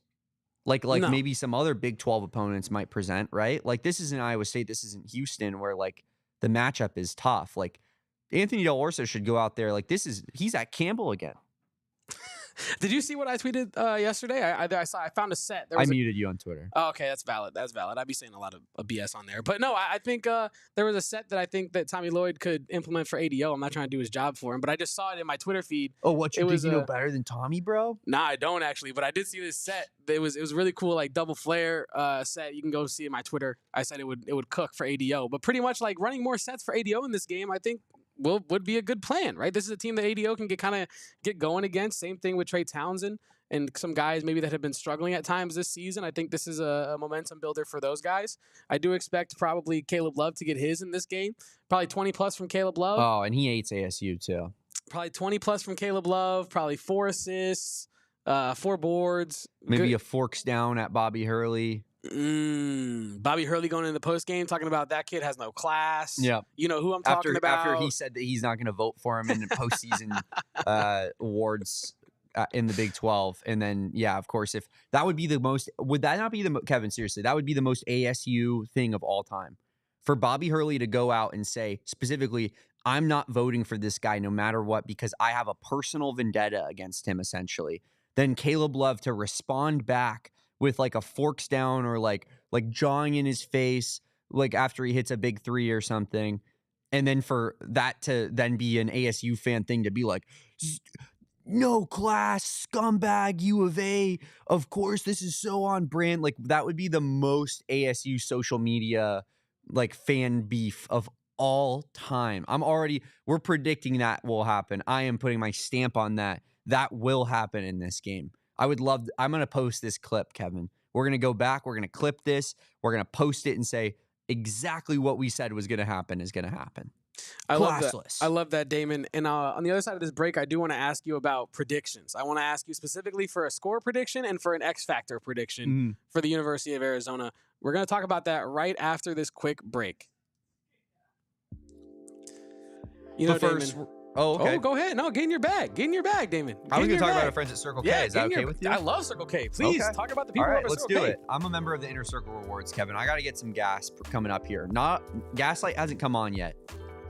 Like No. maybe some other Big 12 opponents might present, right? Like, this isn't Iowa State, this isn't Houston, where, like, the matchup is tough. Like, Anthony Del Orso should go out there. Like, he's at Campbell again. Did you see what I tweeted yesterday? I found a set. I muted you on Twitter. Oh, okay, that's valid. I'd be saying a lot of BS on there. But no, I think there was a set that I think that Tommy Lloyd could implement for ADO. I'm not trying to do his job for him, but I just saw it in my Twitter feed. Oh, what, you think you know better than Tommy, bro? Nah, I don't actually, but I did see this set. It was really cool, like double flare set. You can go see it in my Twitter. I said it would cook for ADO. But pretty much like running more sets for ADO in this game, I think would be a good plan, right? This is a team that ADO can get going against. Same thing with Trey Townsend and some guys maybe that have been struggling at times this season. I think this is a momentum builder for those guys. I do expect probably Caleb Love to get his in this game. Probably 20 plus from Caleb Love. Oh, and he hates ASU too. Probably 20 plus from Caleb Love. Probably 4 assists, 4 boards. Maybe a forks down at Bobby Hurley. Bobby Hurley going into the post game talking about that kid has no class. Yeah, you know who I'm talking about. After he said that he's not going to vote for him in the postseason awards in the Big 12, and then of course, if that would be the most, would that not be the Kevin? Seriously, that would be the most ASU thing of all time for Bobby Hurley to go out and say specifically, "I'm not voting for this guy no matter what because I have a personal vendetta against him." Essentially, then Caleb Love to respond back with like a forks down or like jawing in his face, like after he hits a big 3 or something. And then for that to then be an ASU fan thing to be like, no class, scumbag, U of A. Of course, this is so on brand. Like, that would be the most ASU social media, like, fan beef of all time. We're predicting that will happen. I am putting my stamp on that. That will happen in this game. I'm going to post this clip, Kevin. We're going to go back. We're going to clip this. We're going to post it and say exactly what we said was going to happen is going to happen. I love that, Damon. And on the other side of this break, I do want to ask you about predictions. I want to ask you specifically for a score prediction and for an X Factor prediction for the University of Arizona. We're going to talk about that right after this quick break. You know, first, Damon. Oh, okay. Oh, go ahead. No, get in your bag. Get in your bag, Damon. I was going to talk about our friends at Circle K. Is that okay with you? I love Circle K. Please talk about the people. All right, over let's Circle do K. it. I'm a member of the Inner Circle Rewards, Kevin. I got to get some gas coming up here. Gaslight hasn't come on yet.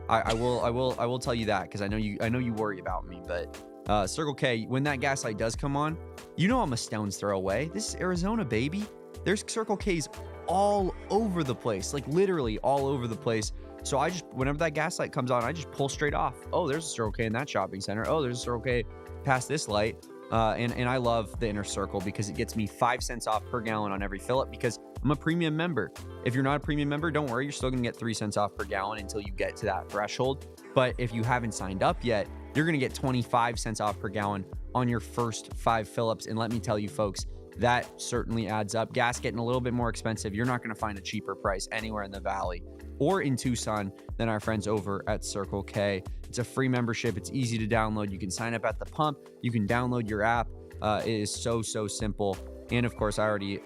I will tell you that because I know you worry about me. But Circle K, when that gaslight does come on, you know I'm a stone's throw away. This is Arizona, baby. There's Circle K's all over the place, like literally all over the place. So whenever that gaslight comes on, I just pull straight off. Oh, there's a Circle K in that shopping center. Oh, there's a Circle K past this light. And I love the Inner Circle because it gets me 5 cents off per gallon on every fill up because I'm a premium member. If you're not a premium member, don't worry. You're still going to get 3 cents off per gallon until you get to that threshold. But if you haven't signed up yet, you're going to get 25 cents off per gallon on your first 5 fill-ups. And let me tell you, folks, that certainly adds up. Gas getting a little bit more expensive. You're not going to find a cheaper price anywhere in the Valley or in Tucson than our friends over at Circle K. It's a free membership. It's easy to download. You can sign up at the pump. You can download your app. It is so simple. And of course, I already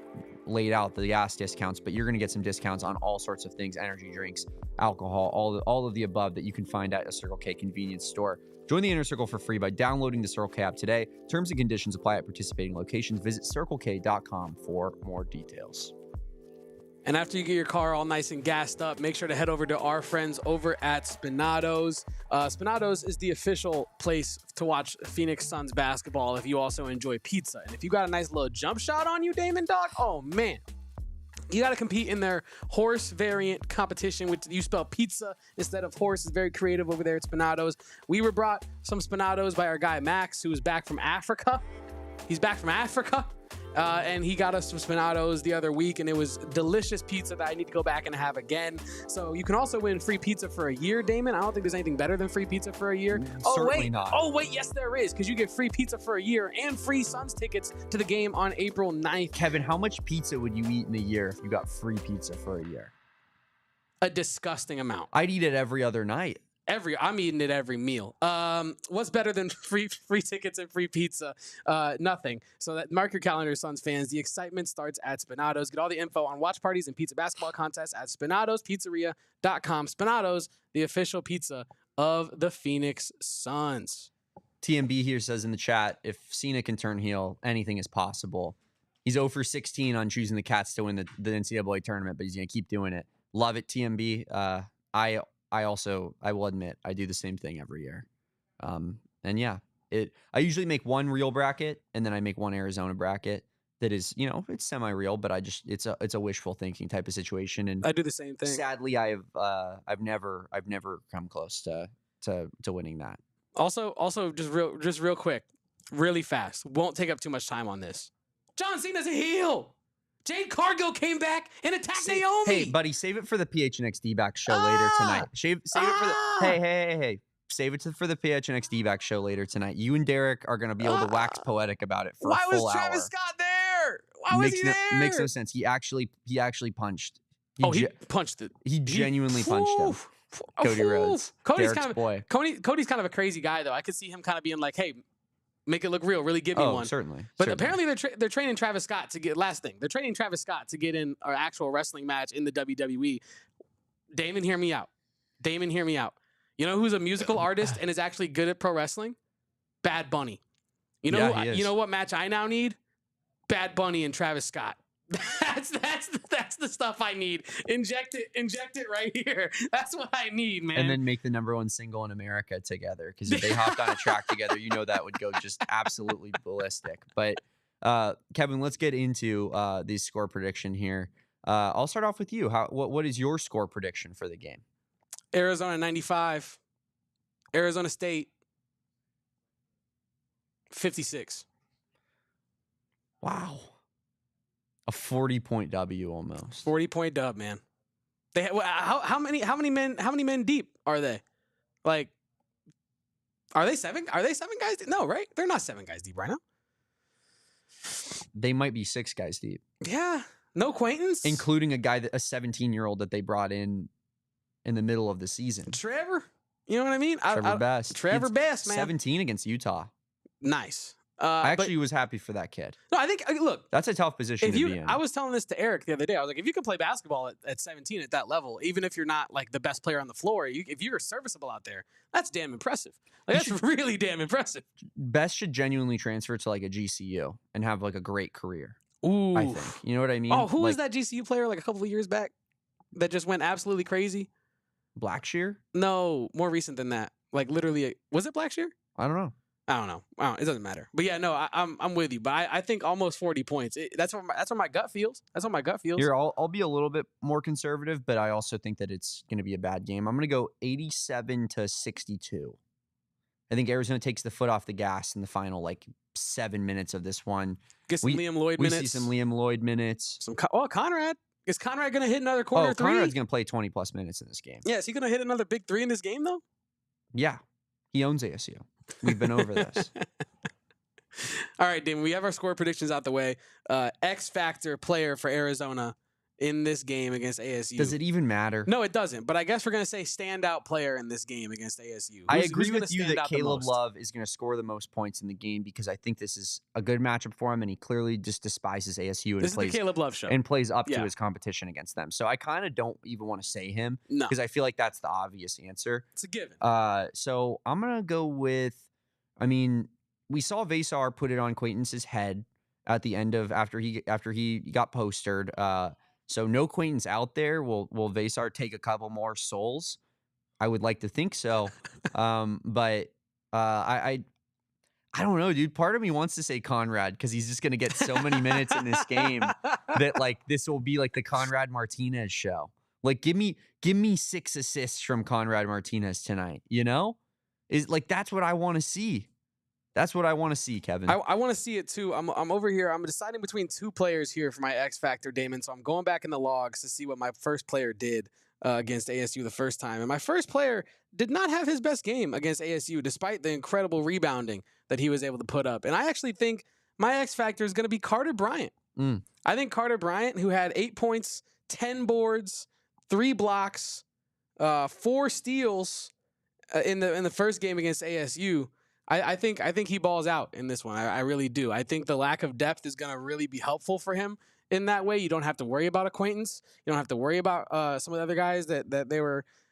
laid out the gas discounts, but you're going to get some discounts on all sorts of things, energy drinks, alcohol, all of the above that you can find at a Circle K convenience store. Join the Inner Circle for free by downloading the Circle K app today. Terms and conditions apply at participating locations. Visit CircleK.com for more details. And after you get your car all nice and gassed up, make sure to head over to our friends over at Spinatos. Spinatos is the official place to watch Phoenix Suns basketball if you also enjoy pizza. And if you got a nice little jump shot on you, Damon, dog, oh man. You got to compete in their horse variant competition, which you spell pizza instead of horse. Is very creative over there at Spinatos. We were brought some Spinatos by our guy Max, who is back from Africa. He's back from Africa. And he got us some Spinatos the other week, and it was delicious pizza that I need to go back and have again. So you can also win free pizza for a year, Damon. I don't think there's anything better than free pizza for a year. Certainly not. Oh, wait, yes, there is, because you get free pizza for a year and free Suns tickets to the game on April 9th. Kevin, how much pizza would you eat in a year if you got free pizza for a year? A disgusting amount. I'd eat it every other night. I'm eating it every meal. What's better than free tickets and free pizza? Nothing. So that mark your calendar, Suns fans. The excitement starts at Spinato's. Get all the info on watch parties and pizza basketball contests at Spinato'sPizzeria.com. Spinato's, the official pizza of the Phoenix Suns. TMB here says in the chat, if Cena can turn heel, anything is possible. He's 0 for 16 on choosing the Cats to win the NCAA tournament, but he's going to keep doing it. Love it, TMB. I will admit, I do the same thing every year. And yeah, I usually make one real bracket and then I make one Arizona bracket that is, it's semi-real, but it's a wishful thinking type of situation. And I do the same thing. Sadly, I've never come close to winning that. Also, just real quick, really fast. Won't take up too much time on this. John Cena's a heel. Jade Cargill came back and attacked Naomi. Hey, buddy, save it for the PHNX D-back show later tonight. Save it for the hey. Save it for the PHNX D-back show later tonight. You and Derek are going to be able to wax poetic about it for a full hour. Why was Travis Scott there? Why was he there? Makes no sense. He actually punched. He punched it. He genuinely punched him. Cody Rhodes. Cody's Derek's boy. Cody's kind of a crazy guy, though. I could see him kind of being like, hey, make it look real. Really give me one. Certainly. But apparently they're training Travis Scott to get They're training Travis Scott to get in an actual wrestling match in the WWE. Damon, hear me out. You know who's a musical artist and is actually good at pro wrestling? Bad Bunny. You know what match I now need? Bad Bunny and Travis Scott. That's the stuff I need. Inject it right here. That's what I need, man. And then make the #1 single in America together, because if they hopped on a track together, that would go just absolutely ballistic. But Kevin, let's get into the score prediction here. I'll start off with you. What is your score prediction for the game? Arizona 95. Arizona State 56. Wow. A 40-point W almost. 40-point dub, man. How many men deep are they? Like, are they 7? Are they 7 guys deep? No, right? They're not 7 guys deep right now. They might be 6 guys deep. Yeah, no acquaintance, including a 17-year-old that they brought in the middle of the season. Trevor, you know what I mean? Trevor Best, man. 17 against Utah. Nice. I actually was happy for that kid. No, I think, look. That's a tough position to be in. I was telling this to Eric the other day. I was like, if you can play basketball at 17 at that level, even if you're not like the best player on the floor, if you're serviceable out there, that's damn impressive. Like, that's really damn impressive. Best should genuinely transfer to like a GCU and have like a great career. Ooh. I think. You know what I mean? Oh, who was that GCU player like a couple of years back that just went absolutely crazy? Blackshear? No, more recent than that. Like literally, was it Blackshear? I don't know. It doesn't matter. But yeah, no, I'm with you. But I think almost 40 points. That's what my gut feels. Here, I'll be a little bit more conservative, but I also think that it's going to be a bad game. I'm going to go 87-62. I think Arizona takes the foot off the gas in the final 7 minutes of this one. Get some Liam Lloyd minutes. We see some Liam Lloyd minutes. Conrad. Is Conrad going to hit another quarter three? Conrad's going to play 20-plus minutes in this game. Yeah, is he going to hit another big 3 in this game, though? Yeah. He owns ASU. We've been over this. All right, Damon, we have our score predictions out the way. X factor player for Arizona in this game against ASU. Does it even matter? No, it doesn't. But I guess we're going to say standout player in this game against ASU. I agree with you that Caleb Love is going to score the most points in the game because I think this is a good matchup for him, and he clearly just despises ASU. This is the Caleb Love show. And plays up to his competition against them. So I kind of don't even want to say him because I feel like that's the obvious answer. It's a given. So I'm going to go with, we saw Veesaar put it on Quaintonce's head at the end of after he got postered. So no Quaintance out there. Will Veesaar take a couple more souls? I would like to think so. But I don't know, dude. Part of me wants to say Conrad because he's just gonna get so many minutes in this game that this will be like the Conrad Martinez show. Give me 6 assists from Conrad Martinez tonight. That's what I want to see. That's what I want to see, Kevin. I want to see it too. I'm over here. I'm deciding between 2 players here for my X Factor, Damon. So I'm going back in the logs to see what my first player did against ASU the first time. And my first player did not have his best game against ASU, despite the incredible rebounding that he was able to put up. And I actually think my X Factor is going to be Carter Bryant. I think Carter Bryant, who had 8 points, 10 boards, 3 blocks, 4 steals, in the first game against ASU, I think he balls out in this one. I really do. I think the lack of depth is going to really be helpful for him in that way. You don't have to worry about acquaintance. You don't have to worry about some of the other guys that they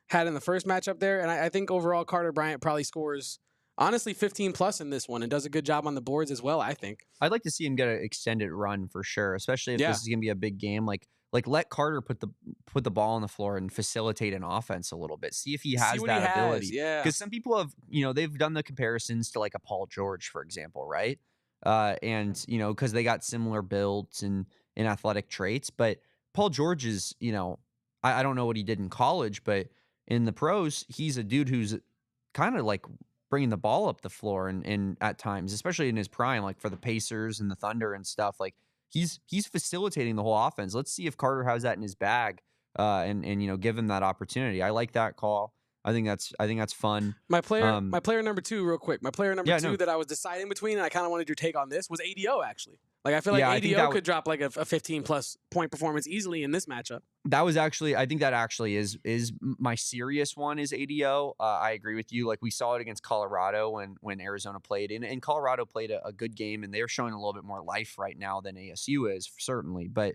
had in the first matchup there. And I think overall Carter Bryant probably scores, honestly, 15 plus in this one and does a good job on the boards as well, I think. I'd like to see him get an extended run for sure, especially if this is going to be a big game. Like let Carter put the ball on the floor and facilitate an offense a little bit. See if he has that ability. Yeah. Because some people have, they've done the comparisons to like a Paul George, for example, right? And, because they got similar builds and athletic traits. But Paul George is, I don't know what he did in college, but in the pros, he's a dude who's kind of like bringing the ball up the floor and at times, especially in his prime, like for the Pacers and the Thunder and stuff. Like he's facilitating the whole offense. Let's see if Carter has that in his bag, and give him that opportunity. I like that call. I think that's fun. My player number 2, real quick. My player number 2 that I was deciding between, and I kind of wanted your take on this, was ADO actually. Like I feel like ADO could drop like a 15 plus point performance easily in this matchup. That was actually, I think that actually is my serious one is ADO. I agree with you. Like we saw it against Colorado when Arizona played, and Colorado played a good game, and they're showing a little bit more life right now than ASU is, certainly. But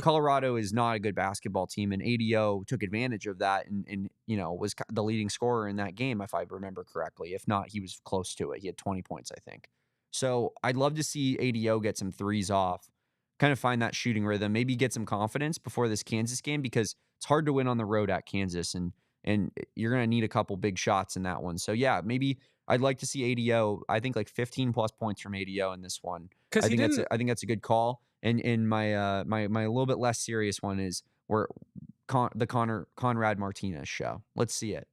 Colorado is not a good basketball team, and ADO took advantage of that and was the leading scorer in that game, if I remember correctly. If not, he was close to it. He had 20 points, I think. So I'd love to see ADO get some threes off, kind of find that shooting rhythm, maybe get some confidence before this Kansas game, because it's hard to win on the road at Kansas, and you're going to need a couple big shots in that one. So yeah, maybe I'd like to see ADO. I think like 15 plus points from ADO in this one. I think that's a good call. And in my my little bit less serious one is the Conrad Martinez show. Let's see it.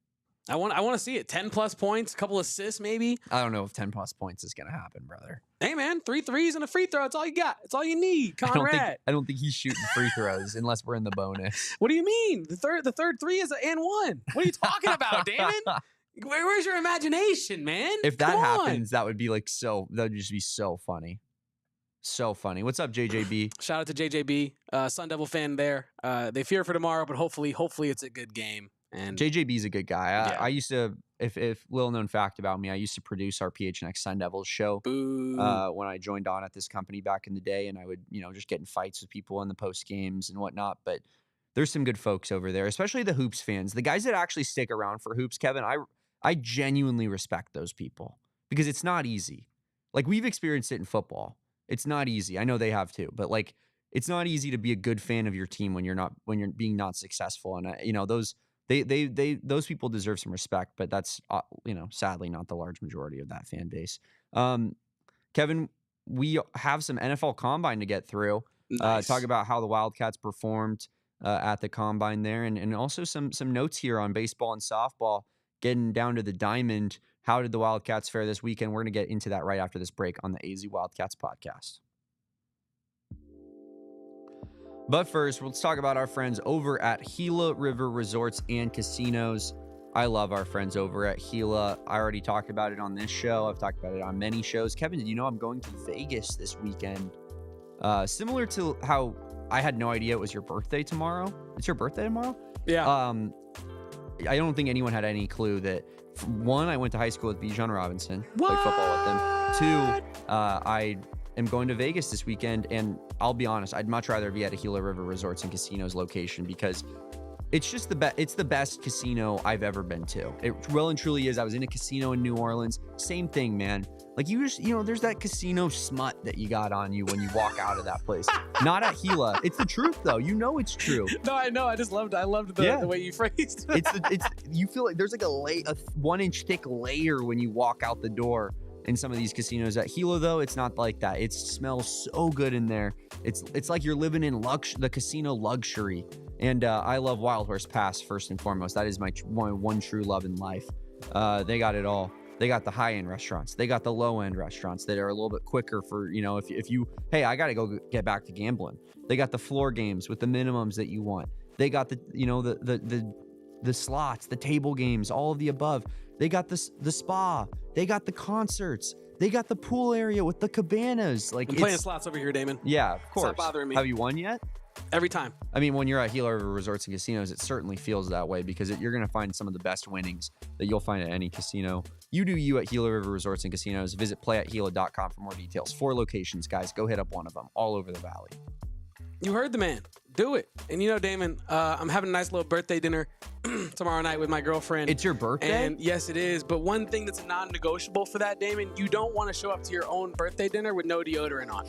I want to see it. 10 plus points, a couple assists maybe. I don't know if 10 plus points is going to happen, brother. Hey man, 3 threes and a free throw. It's all you got. It's all you need, Conrad. I don't think he's shooting free throws unless we're in the bonus. What do you mean? The third three is an and one. What are you talking about, Damon? Where's your imagination, man? If that happens, that would be that would just be so funny. So funny. What's up, JJB? Shout out to JJB, Sun Devil fan there. They fear for tomorrow, but hopefully it's a good game. And JJB's a good guy. I used to, if little known fact about me, I used to produce our PHNX Sun Devils show when I joined on at this company back in the day, and I would, just get in fights with people in the post games and whatnot. But there's some good folks over there, especially the hoops fans, the guys that actually stick around for hoops. Kevin, I genuinely respect those people because it's not easy. Like we've experienced it in football. It's not easy. I know they have too, but like it's not easy to be a good fan of your team when you're being not successful, and those. Those people deserve some respect, but that's sadly not the large majority of that fan base. Kevin, we have some NFL Combine to get through. Nice. Talk about how the Wildcats performed at the Combine there, and also some notes here on baseball and softball. Getting down to the diamond, how did the Wildcats fare this weekend? We're going to get into that right after this break on the AZ Wildcats podcast. But first, let's talk about our friends over at Gila River Resorts and Casinos. I love our friends over at Gila. I already talked about it on this show. I've talked about it on many shows. Kevin, did you know I'm going to Vegas this weekend? Similar to how I had no idea it was your birthday tomorrow. It's your birthday tomorrow? Yeah. I don't think anyone had any clue that, one, I went to high school with Bijan Robinson. Played football with them. 2, I am going to Vegas this weekend, and I'll be honest, I'd much rather be at a Gila River Resorts and Casinos location because it's just it's the best casino I've ever been to. It well and truly is. I was in a casino in New Orleans. Same thing, man. Like you just, there's that casino smut that you got on you when you walk out of that place. Not at Gila. It's the truth though. It's true. No, I know. I loved the way you phrased it. You feel like there's like a 1-inch thick layer when you walk out the door in some of these casinos. At Gila though, it's not like that. It smells so good in there. It's like you're living in the casino luxury. And I love Wild Horse Pass first and foremost. That is my one true love in life. They got it all. They got the high-end restaurants. They got the low-end restaurants that are a little bit quicker for, if you, hey, I got to go get back to gambling. They got the floor games with the minimums that you want. They got the slots, the table games, all of the above. They got the spa. They got the concerts. They got the pool area with the cabanas. Like I'm playing slots over here, Damon. Yeah, of course. Stop bothering me. Have you won yet? Every time. I mean, when you're at Gila River Resorts and Casinos, it certainly feels that way because you're going to find some of the best winnings that you'll find at any casino. You do you at Gila River Resorts and Casinos. Visit playatgila.com for more details. 4 locations, guys. Go hit up one of them all over the valley. You heard the man. Do it. And you know, Damon, I'm having a nice little birthday dinner tomorrow night with my girlfriend. It's your birthday? And yes, it is. But one thing that's a non-negotiable for that, Damon, you don't want to show up to your own birthday dinner with no deodorant on.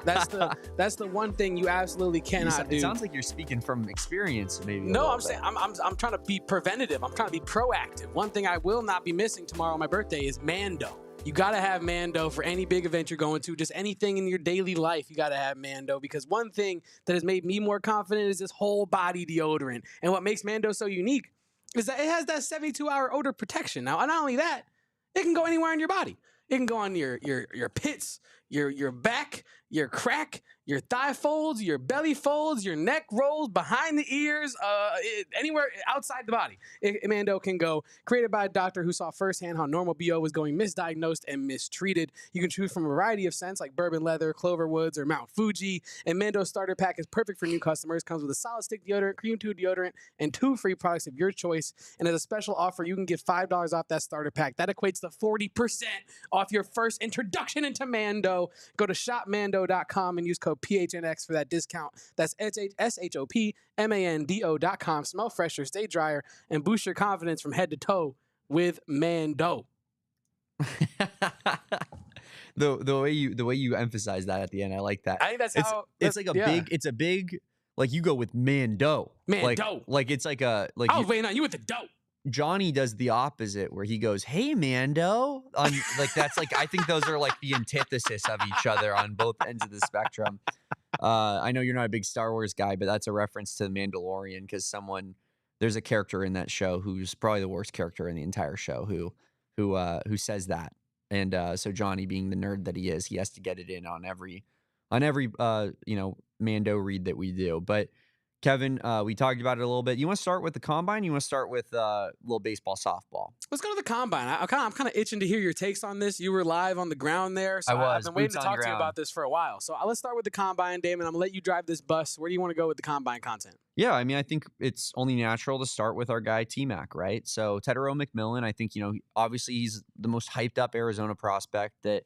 That's the one thing you absolutely cannot do. It sounds like you're speaking from experience, maybe. No, I'm saying I'm trying to be preventative. I'm trying to be proactive. One thing I will not be missing tomorrow on my birthday is Mando. You got to have Mando for any big event you're going to, just anything in your daily life, you got to have Mando, because one thing that has made me more confident is this whole body deodorant. And what makes Mando so unique is that it has that 72-hour odor protection. Now, not only that, it can go anywhere in your body. It can go on your pits, your back, your crack, your thigh folds, your belly folds, your neck rolls, behind the ears, anywhere outside the body. Mando can go. Created by a doctor who saw firsthand how normal BO was going misdiagnosed and mistreated. You can choose from a variety of scents like bourbon leather, clover woods, or Mount Fuji. And Mando's starter pack is perfect for new customers. Comes with a solid stick deodorant, cream tube deodorant, and 2 free products of your choice. And as a special offer, you can get $5 off that starter pack. That equates to 40% off your first introduction into Mando. Go to shopmando.com and use code PHNX for that discount. That's shopmando.com. Smell fresher, stay drier, and boost your confidence from head to toe with Mando. The way you emphasize that at the end, I like that. I think that's how it's like a big like you go with Mando. Like it's like a like I was waiting on you with the dough. Johnny does the opposite where he goes, "Hey, Mando." Like that's like I think those are like the antithesis of each other on both ends of the spectrum. I know you're not a big Star Wars guy, but that's a reference to The Mandalorian because there's a character in that show who's probably the worst character in the entire show who says that. And so Johnny, being the nerd that he is, he has to get it in on every Mando read that we do. But Kevin, we talked about it a little bit. You want to start with the combine? You want to start with little baseball, softball? Let's go to the combine. I'm kind of itching to hear your takes on this. You were live on the ground there, so I've been waiting to talk to you about this for a while. So let's start with the combine, Damon. I'm gonna let you drive this bus. Where do you want to go with the combine content? Yeah, I mean, I think it's only natural to start with our guy T-Mac, right? So Tetairoa McMillan, I think obviously he's the most hyped up Arizona prospect that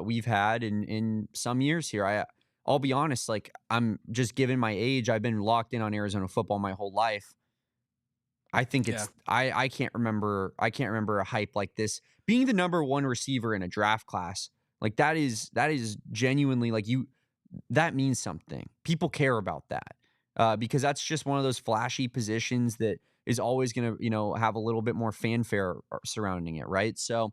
we've had in some years here. I'll be honest, like I'm just given my age, I've been locked in on Arizona football my whole life. I think I can't remember a hype like this. Being the number 1 receiver in a draft class, like that is genuinely like that means something. People care about that because that's just one of those flashy positions that is always going to have a little bit more fanfare surrounding it, right? So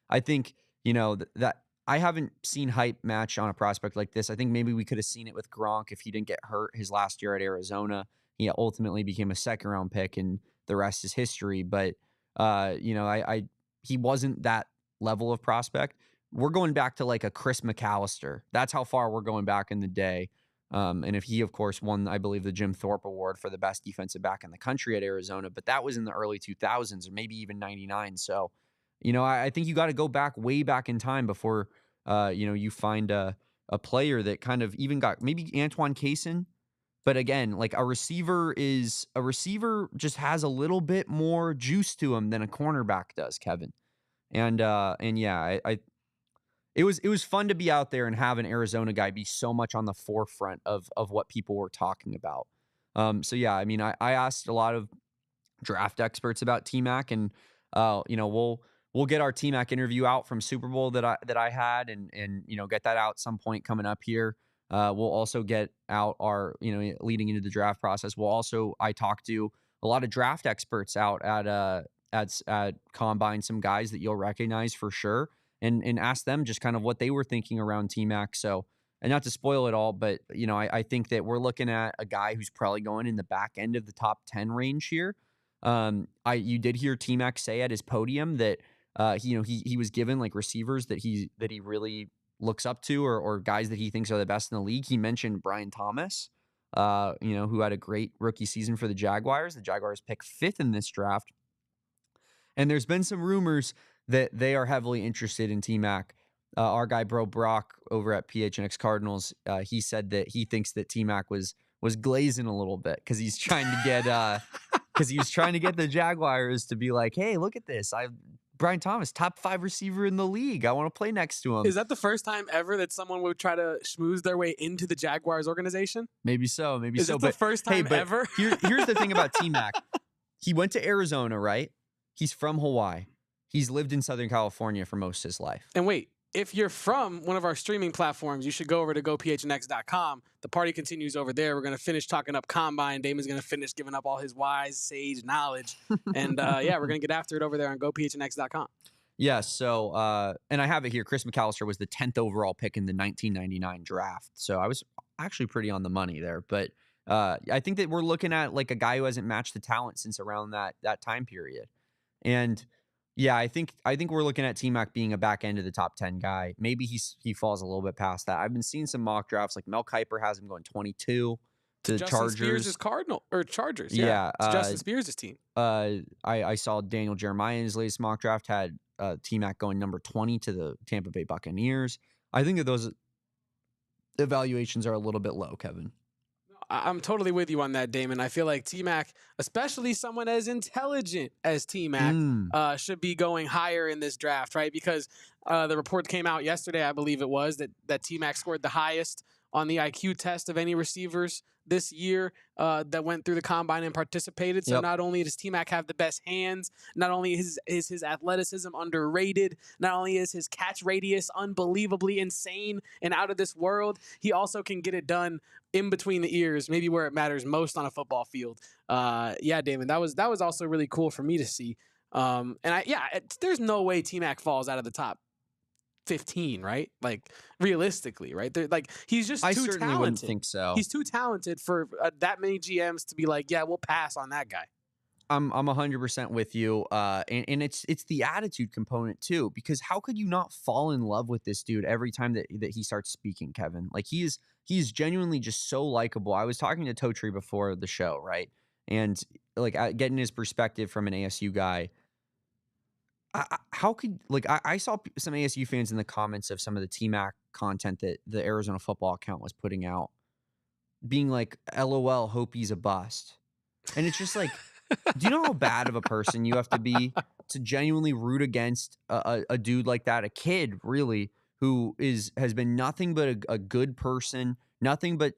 I think that I haven't seen hype match on a prospect like this. I think maybe we could have seen it with Gronk if he didn't get hurt his last year at Arizona. He ultimately became a 2nd-round pick, and the rest is history. But he wasn't that level of prospect. We're going back to like a Chris McAllister. That's how far we're going back in the day. And if he, of course, won, I believe, the Jim Thorpe Award for the best defensive back in the country at Arizona. But that was in the early 2000s or maybe even 99. So, I think you got to go back way back in time before, you find a player that kind of even got maybe Antoine Cason. But again, like a receiver just has a little bit more juice to him than a cornerback does, Kevin. And yeah, it was fun to be out there and have an Arizona guy be so much on the forefront of what people were talking about. So yeah, I mean, I asked a lot of draft experts about T-Mac, and we'll get our T-Mac interview out from Super Bowl that I had and get that out some point coming up here. We'll also get out our, leading into the draft process. I talked to a lot of draft experts out at Combine, some guys that you'll recognize for sure, and ask them just kind of what they were thinking around T-Mac. So, and not to spoil it all, but, I think that we're looking at a guy who's probably going in the back end of the top 10 range here. You did hear T-Mac say at his podium that, he was given like receivers that he really looks up to or guys that he thinks are the best in the league. He mentioned Brian Thomas, who had a great rookie season for the Jaguars. The Jaguars picked 5th in this draft. And there's been some rumors that they are heavily interested in T-Mac. Our guy Bro Brock over at PHNX Cardinals, he said that he thinks that T-Mac was was glazing a little bit because he's trying to get the Jaguars to be like, hey, look at this. Brian Thomas, top 5 receiver in the league. I want to play next to him. Is that the first time ever that someone would try to schmooze their way into the Jaguars organization? Maybe so. Is it the first time ever? Here's the thing about T-Mac. He went to Arizona, right? He's from Hawaii. He's lived in Southern California for most of his life. And wait, if you're from one of our streaming platforms, you should go over to gophnx.com. The party continues over there. We're going to finish talking up Combine. Damon's going to finish giving up all his wise, sage knowledge. And yeah, we're going to get after it over there on gophnx.com. Yeah, so, and I have it here. Chris McAllister was the 10th overall pick in the 1999 draft. So I was actually pretty on the money there. But I think that we're looking at like a guy who hasn't matched the talent since around that time period. And yeah, I think we're looking at T-Mac being a back end of the top 10 guy. Maybe he falls a little bit past that. I've been seeing some mock drafts, like Mel Kiper has him going 22 to the Justin Chargers. Spears' Chargers. Yeah. It's Justin Spears' team. I saw Daniel Jeremiah in his latest mock draft had T-Mac going number 20 to the Tampa Bay Buccaneers. I think that those evaluations are a little bit low, Kevin. I'm totally with you on that, Damon. I feel like T-Mac, especially someone as intelligent as T-Mac, should be going higher in this draft, right? Because the report came out yesterday, I believe it was, that T-Mac scored the highest on the IQ test of any receivers this year that went through the Combine and participated. So not only does T-Mac have the best hands, not only is his athleticism underrated, not only is his catch radius unbelievably insane and out of this world, he also can get it done in between the ears, maybe where it matters most on a football field. Yeah, Damon, that was also really cool for me to see. And there's no way T-Mac falls out of the top 15, right? Like realistically, right? He's just too talented. I certainly wouldn't think so. He's too talented for that many GMs to be like, yeah, we'll pass on that guy. I'm 100% with you, and it's the attitude component too. Because how could you not fall in love with this dude every time that he starts speaking, Kevin? Like he is genuinely just so likable. I was talking to Tobe before the show, right? And like getting his perspective from an ASU guy. How could I saw some ASU fans in the comments of some of the T-Mac content that the Arizona football account was putting out, being like, "LOL, hope he's a bust," and it's just like, do you know how bad of a person you have to be to genuinely root against a dude like that, a kid really who has been nothing but a good person, nothing but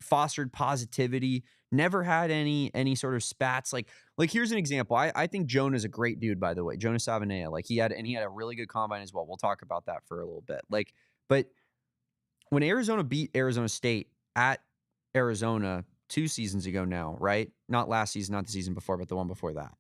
fostered positivity, never had any sort of spats. Like here's an example. I think Jonah's a great dude, by the way. Jonah Savaiinaea. Like he had a really good combine as well. We'll talk about that for a little bit. But when Arizona beat Arizona State at Arizona 2 seasons ago now, right? Not last season, not the season before, but the one before that.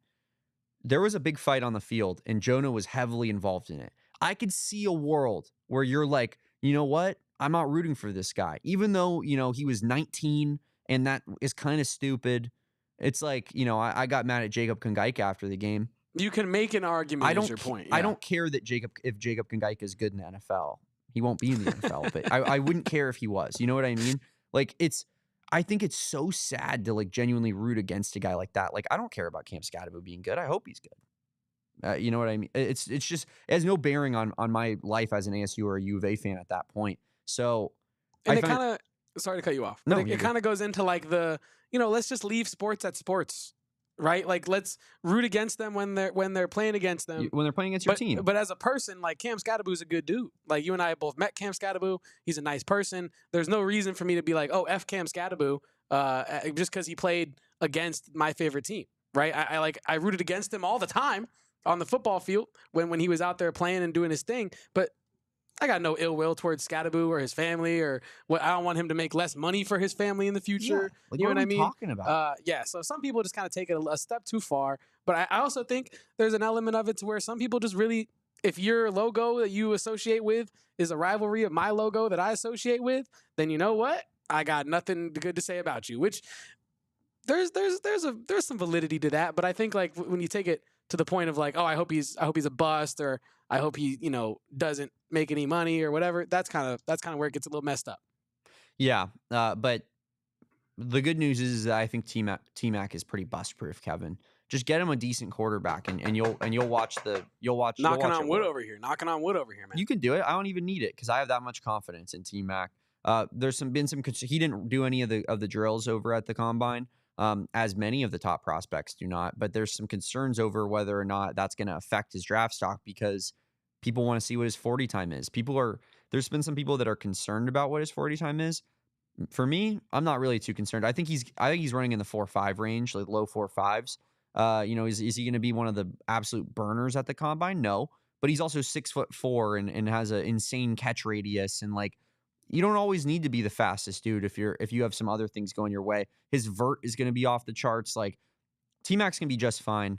There was a big fight on the field, and Jonah was heavily involved in it. I could see a world where you're like, you know what? I'm not rooting for this guy. Even though, he was 19, and that is kind of stupid. It's like, I got mad at Jacob Kongaika after the game. You can make an argument is your point. I don't care that if Jacob Kongaika is good in the NFL. He won't be in the NFL, but I wouldn't care if he was. You know what I mean? I think it's so sad to genuinely root against a guy like that. I don't care about Cam Scatterbo being good. I hope he's good. You know what I mean? It's just, it has no bearing on my life as an ASU or a U of A fan at that point. So, and sorry to cut you off. No, it kind of goes into let's just leave sports at sports, right? Let's root against them when they're playing against them. When they're playing against your team. But as a person, Cam Scatterbo's a good dude. You and I both met Cam Scatterbo. He's a nice person. There's no reason for me to be like, oh, F Cam Scatterbo, just because he played against my favorite team, right? I rooted against him all the time on the football field when he was out there playing and doing his thing. But I got no ill will towards Scatterbo or his family or what. I don't want him to make less money for his family in the future. Yeah, you know what I mean? Talking about? So some people just kind of take it a step too far. But I also think there's an element of it to where some people just really, if your logo that you associate with is a rivalry of my logo that I associate with, then you know what? I got nothing good to say about you. Which there's some validity to that. But I think when you take it to the point of I hope he's a bust, or I hope he doesn't make any money or whatever. That's kind of where it gets a little messed up. Yeah, but the good news is that I think T-Mac is pretty bust proof, Kevin. Just get him a decent quarterback, and you'll watch. Knocking on wood over here, man. You can do it. I don't even need it because I have that much confidence in T-Mac. There's been some he didn't do any of the drills over at the combine, as many of the top prospects do not. But there's some concerns over whether or not that's going to affect his draft stock because people want to see what his 40 time is. There's been some people that are concerned about what his 40 time is. For me, I'm not really too concerned. I think he's running in the 4.5 range, like low 4.5s. Is he going to be one of the absolute burners at the combine? No, but he's also 6'4" and has an insane catch radius, and like you don't always need to be the fastest dude if you have some other things going your way. His vert is going to be off the charts. Like T-Mac's going to be just fine.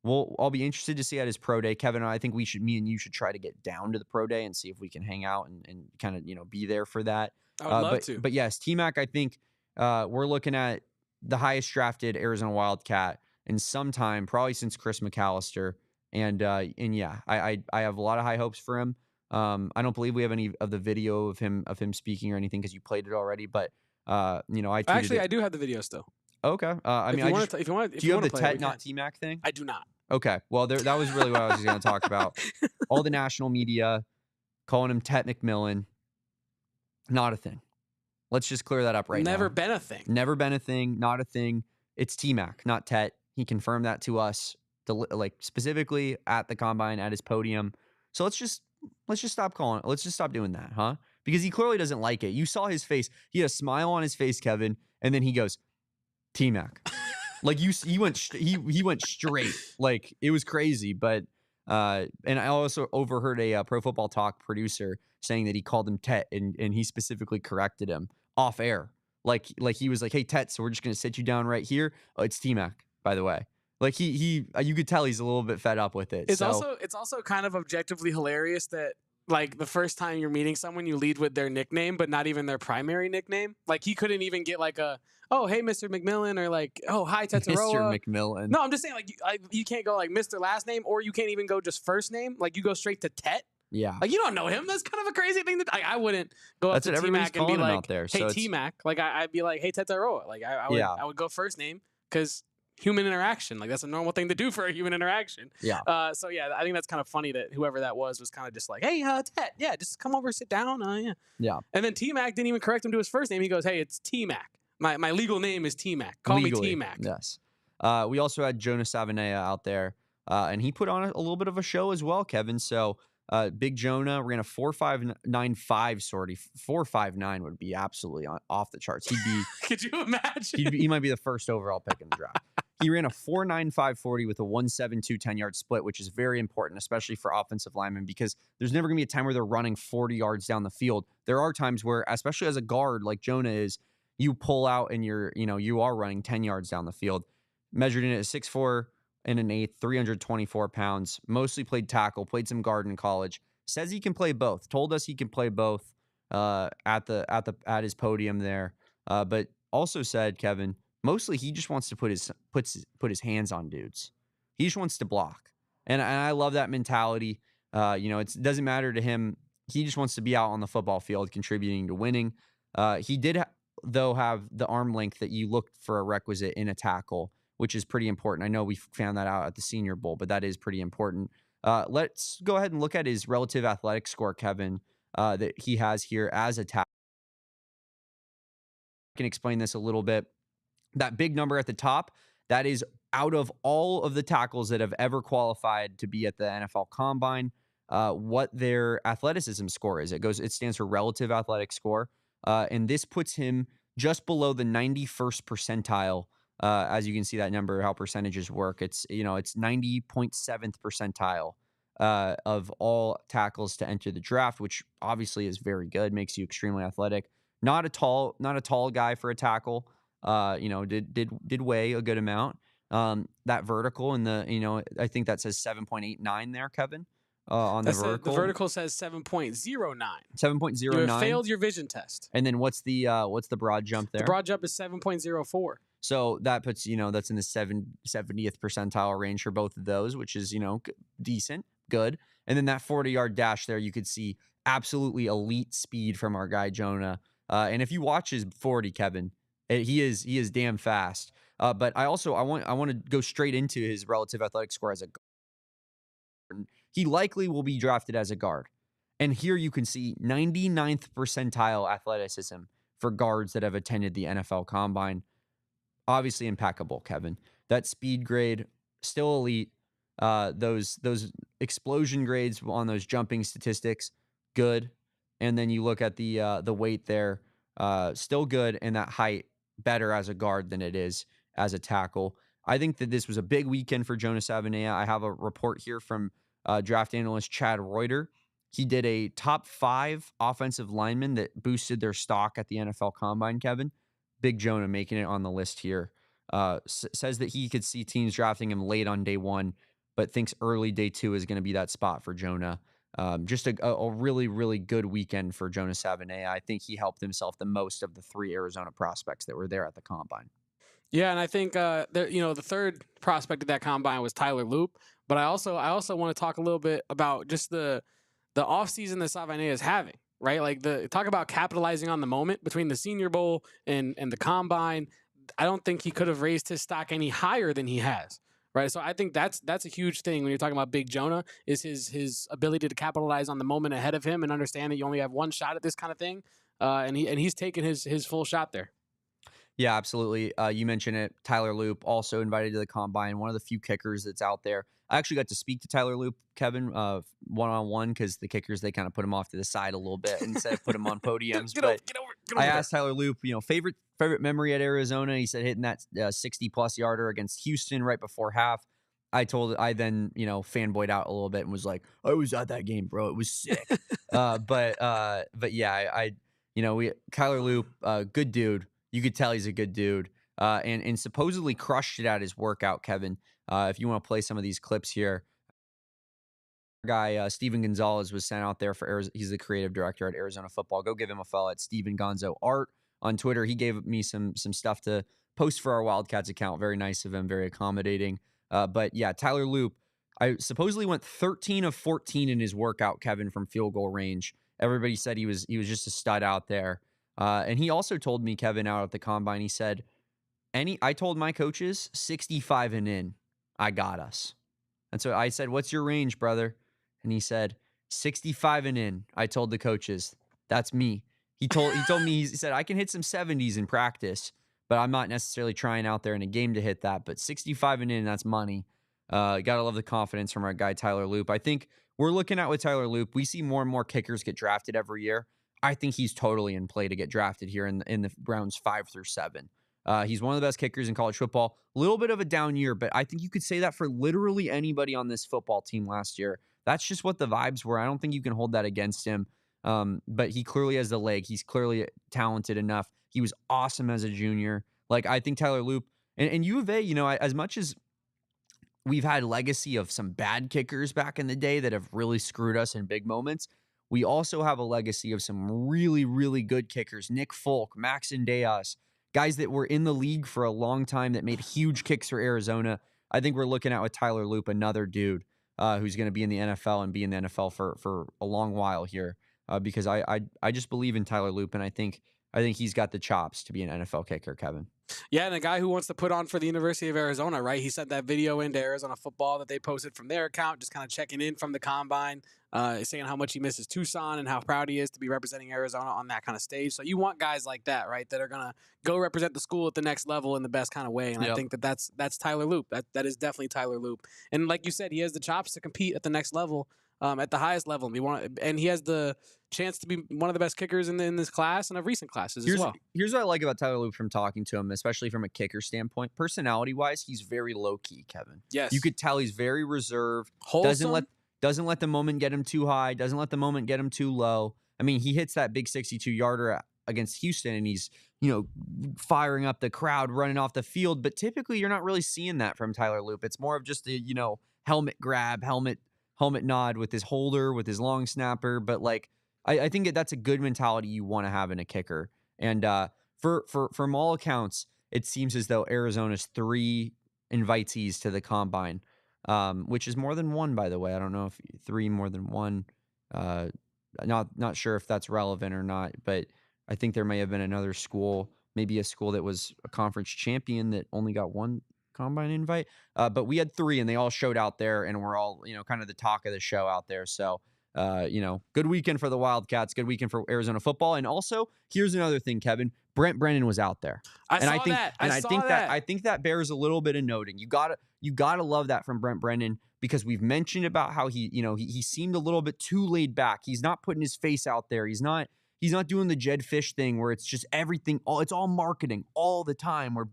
I'll be interested to see at his pro day. Kevin, I think me and you should try to get down to the pro day and see if we can hang out and kind of, be there for that. I would love to. But yes, T-Mac, I think we're looking at the highest drafted Arizona Wildcat in some time, probably since Chris McAllister. And yeah, I have a lot of high hopes for him. I don't believe we have any of the video of him speaking or anything because you played it already. But I do have the video still. Okay. Do you have the Tet not T-Mac thing? I do not. Okay. Well, that was really what I was going to talk about. All the national media calling him Tet McMillan. Not a thing. Let's just clear that up right now. Never been a thing. Never been a thing. Not a thing. It's T-Mac, not Tet. He confirmed that to us, specifically at the combine at his podium. So let's just stop calling it. Let's just stop doing that, huh? Because he clearly doesn't like it. You saw his face. He had a smile on his face, Kevin, and then he goes, T-Mac. Like he went straight. Like it was crazy. But and I also overheard a Pro Football Talk producer saying that he called him Tet, and he specifically corrected him off air. Like he was like, "Hey Tet, so we're just gonna sit you down right here." Oh, it's T-Mac, by the way. Like you could tell he's a little bit fed up with it. It's also kind of objectively hilarious that like the first time you're meeting someone, you lead with their nickname, but not even their primary nickname. Like he couldn't even get like oh, hey, Mr. McMillan, or like, oh, hi, Tetairoa. Mr. McMillan. No, I'm just saying, like, you can't go like Mr. last name, or you can't even go just first name. Like, you go straight to Tet. Yeah. Like, you don't know him. That's kind of a crazy thing. I wouldn't go up to T-Mac and be like, out there, hey, T-Mac. Like, I'd be like, hey, Tetairoa. Like, I would go first name because human interaction. Like, that's a normal thing to do for a human interaction. Yeah. So, yeah, I think that's kind of funny that whoever that was kind of just like, hey, Tet, yeah, just come over, sit down. Yeah. Yeah. And then T-Mac didn't even correct him to his first name. He goes, hey, it's T-Mac. My legal name is T-Mac. Call me T-Mac. Yes. We also had Jonah Savaiinaea out there, and he put on a little bit of a show as well, Kevin. So Big Jonah ran a 4.595 sortie. 4.59 would be absolutely off the charts. He'd be. Could you imagine? He might be the first overall pick in the draft. He ran a 4.95 40 with a 1.72 10-yard split, which is very important, especially for offensive linemen, because there's never going to be a time where they're running 40 yards down the field. There are times where, especially as a guard like Jonah is, you pull out and you are running 10 yards down the field. Measured in at 6'4" and an 1/8, 324 pounds. Mostly played tackle, played some guard in college. Says he can play both. Told us he can play both at his podium there. But also said, Kevin, mostly he just wants to put his hands on dudes. He just wants to block, and I love that mentality. It doesn't matter to him. He just wants to be out on the football field, contributing to winning. He did. Though have the arm length that you look for a requisite in a tackle, which is pretty important. I know we found that out at the Senior Bowl, but that is pretty important. Let's go ahead and look at his relative athletic score, Kevin, that he has here as a tackle. I can explain this a little bit. That big number at the top, that is out of all of the tackles that have ever qualified to be at the NFL Combine, what their athleticism score is. It stands for relative athletic score. And this puts him just below the 91st percentile. As you can see that number, how percentages work. It's 90.7th percentile of all tackles to enter the draft, which obviously is very good, makes you extremely athletic. Not a tall guy for a tackle. Did weigh a good amount. That vertical and I think that says 7.89 there, Kevin. On the vertical. The vertical says 7.09. 7.09. You failed your vision test. And then what's the broad jump there? The broad jump is 7.04. So that puts, that's in the 70th percentile range for both of those, which is, decent, good. And then that 40-yard dash there, you could see absolutely elite speed from our guy Jonah. And if you watch his 40, Kevin, he is damn fast. But I want to go straight into his relative athletic score as a guard. He likely will be drafted as a guard. And here you can see 99th percentile athleticism for guards that have attended the NFL Combine. Obviously impeccable, Kevin. That speed grade, still elite. Those explosion grades on those jumping statistics, good. And then you look at the weight there, still good, and that height better as a guard than it is as a tackle. I think that this was a big weekend for Jonah Savaiinaea. I have a report here from draft analyst Chad Reuter. He did a top 5 offensive linemen that boosted their stock at the NFL Combine, Kevin. Big Jonah making it on the list here. Says that he could see teams drafting him late on day 1, but thinks early day 2 is going to be that spot for Jonah. Just a really, really good weekend for Jonah Savaiinaea. I think he helped himself the most of the 3 Arizona prospects that were there at the Combine. Yeah, and I think the third prospect of that Combine was Tyler Loop. But I also want to talk a little bit about just the offseason that Savaiinaea is having, right? Like talk about capitalizing on the moment between the Senior Bowl and the Combine. I don't think he could have raised his stock any higher than he has, right? So I think that's a huge thing when you're talking about Big Jonah, is his ability to capitalize on the moment ahead of him and understand that you only have one shot at this kind of thing, and he's taken his full shot there. Yeah, absolutely. You mentioned it. Tyler Loop also invited to the Combine, one of the few kickers that's out there. I actually got to speak to Tyler Loop, Kevin, one-on-one, because the kickers, they kind of put him off to the side a little bit instead of put him on podiums. Get over I asked Tyler Loop, favorite memory at Arizona. He said hitting that 60-plus yarder against Houston right before half. I then, fanboyed out a little bit and was like, I was at that game, bro. It was sick. But yeah, Tyler Loop, good dude. You could tell he's a good dude, and supposedly crushed it at his workout, Kevin. If you want to play some of these clips here, guy Steven Gonzalez was sent out there for Arizona. He's the creative director at Arizona Football. Go give him a follow at Steven Gonzo Art on Twitter. He gave me some stuff to post for our Wildcats account. Very nice of him, very accommodating. But yeah, Tyler Loop, I supposedly went 13 of 14 in his workout, Kevin, from field goal range. Everybody said he was just a stud out there. And he also told me, Kevin, out at the Combine, he said, I told my coaches 65 and in, I got us. And so I said, what's your range, brother? And he said, 65 and in. I told the coaches, that's me. He told me, he said, I can hit some 70s in practice, but I'm not necessarily trying out there in a game to hit that. But 65 and in, that's money. Got to love the confidence from our guy, Tyler Loop. I think we're looking at with Tyler Loop, we see more and more kickers get drafted every year. I think he's totally in play to get drafted here in the rounds 5 through 7. He's one of the best kickers in college football. A little bit of a down year, but I think you could say that for literally anybody on this football team last year. That's just what the vibes were. I don't think you can hold that against him. But he clearly has the leg. He's clearly talented enough. He was awesome as a junior. Like, I think Tyler Loop and U of A, as much as we've had legacy of some bad kickers back in the day that have really screwed us in big moments, we also have a legacy of some really, really good kickers. Nick Folk, Max Deas, guys that were in the league for a long time that made huge kicks for Arizona. I think we're looking at with Tyler Loop, another dude who's going to be in the NFL and be in the NFL for a long while here, because I just believe in Tyler Loop, and I think he's got the chops to be an NFL kicker, Kevin. Yeah, and a guy who wants to put on for the University of Arizona, right? He sent that video into Arizona Football that they posted from their account, just kind of checking in from the Combine, saying how much he misses Tucson and how proud he is to be representing Arizona on that kind of stage. So you want guys like that, right, that are going to go represent the school at the next level in the best kind of way. And I think that's Tyler Loop. That is definitely Tyler Loop. And like you said, he has the chops to compete at the next level. At the highest level, and he has the chance to be one of the best kickers in this class and of recent classes as well. Here's what I like about Tyler Loop from talking to him, especially from a kicker standpoint. Personality-wise, he's very low-key, Kevin. Yes. You could tell he's very reserved. Wholesome. Doesn't let the moment get him too high. Doesn't let the moment get him too low. I mean, he hits that big 62-yarder against Houston, and he's, firing up the crowd, running off the field. But typically, you're not really seeing that from Tyler Loop. It's more of just a, helmet grab, helmet nod with his holder, with his long snapper. But I think that's a good mentality you want to have in a kicker. And from all accounts, it seems as though Arizona's 3 invitees to the Combine, which is more than 1, by the way. I don't know if 3 more than 1. Not sure if that's relevant or not, but I think there may have been another school, maybe a school that was a conference champion that only got 1 Combine invite. But we had 3, and they all showed out there, and we're all, kind of the talk of the show out there. So good weekend for the Wildcats, good weekend for Arizona football. And also, here's another thing, Kevin. Brent Brennan was out there. I think that bears a little bit of noting. You gotta love that from Brent Brennan, because we've mentioned about how he seemed a little bit too laid back. He's not putting his face out there. He's not doing the Jed Fish thing where it's just everything. It's all marketing all the time. We're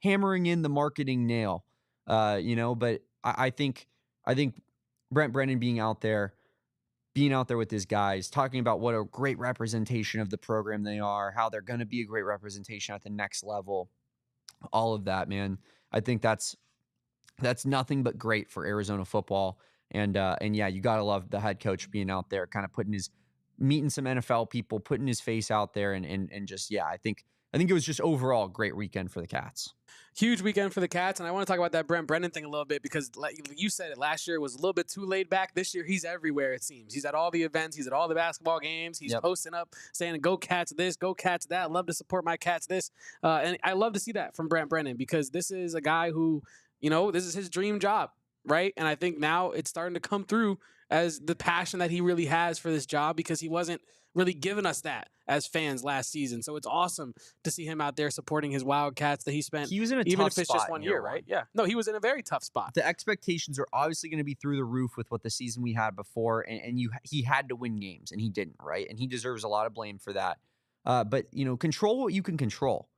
hammering in the marketing nail. But I think Brent Brennan being out there with his guys, talking about what a great representation of the program they are, how they're going to be a great representation at the next level, all of that, man. I think that's nothing but great for Arizona football. And yeah, you got to love the head coach being out there, kind of meeting some NFL people, putting his face out there, and just, yeah, I think it was just overall a great weekend for the Cats. Huge weekend for the Cats, and I want to talk about that Brent Brennan thing a little bit, because like you said it, last year was a little bit too laid back. This year he's everywhere, it seems. He's at all the events. He's at all the basketball games. He's posting up saying, go Cats this, go Cats that. Love to support my Cats this. And I love to see that from Brent Brennan, because this is a guy who, this is his dream job, right? And I think now it's starting to come through as the passion that he really has for this job, because he wasn't really giving us that as fans last season. So it's awesome to see him out there supporting his Wildcats that he spent. He was in a even tough if it's spot just 1 year, right? Yeah. No, he was in a very tough spot. The expectations are obviously going to be through the roof with what the season we had before, and he had to win games, and he didn't, right? And he deserves a lot of blame for that. But control what you can control.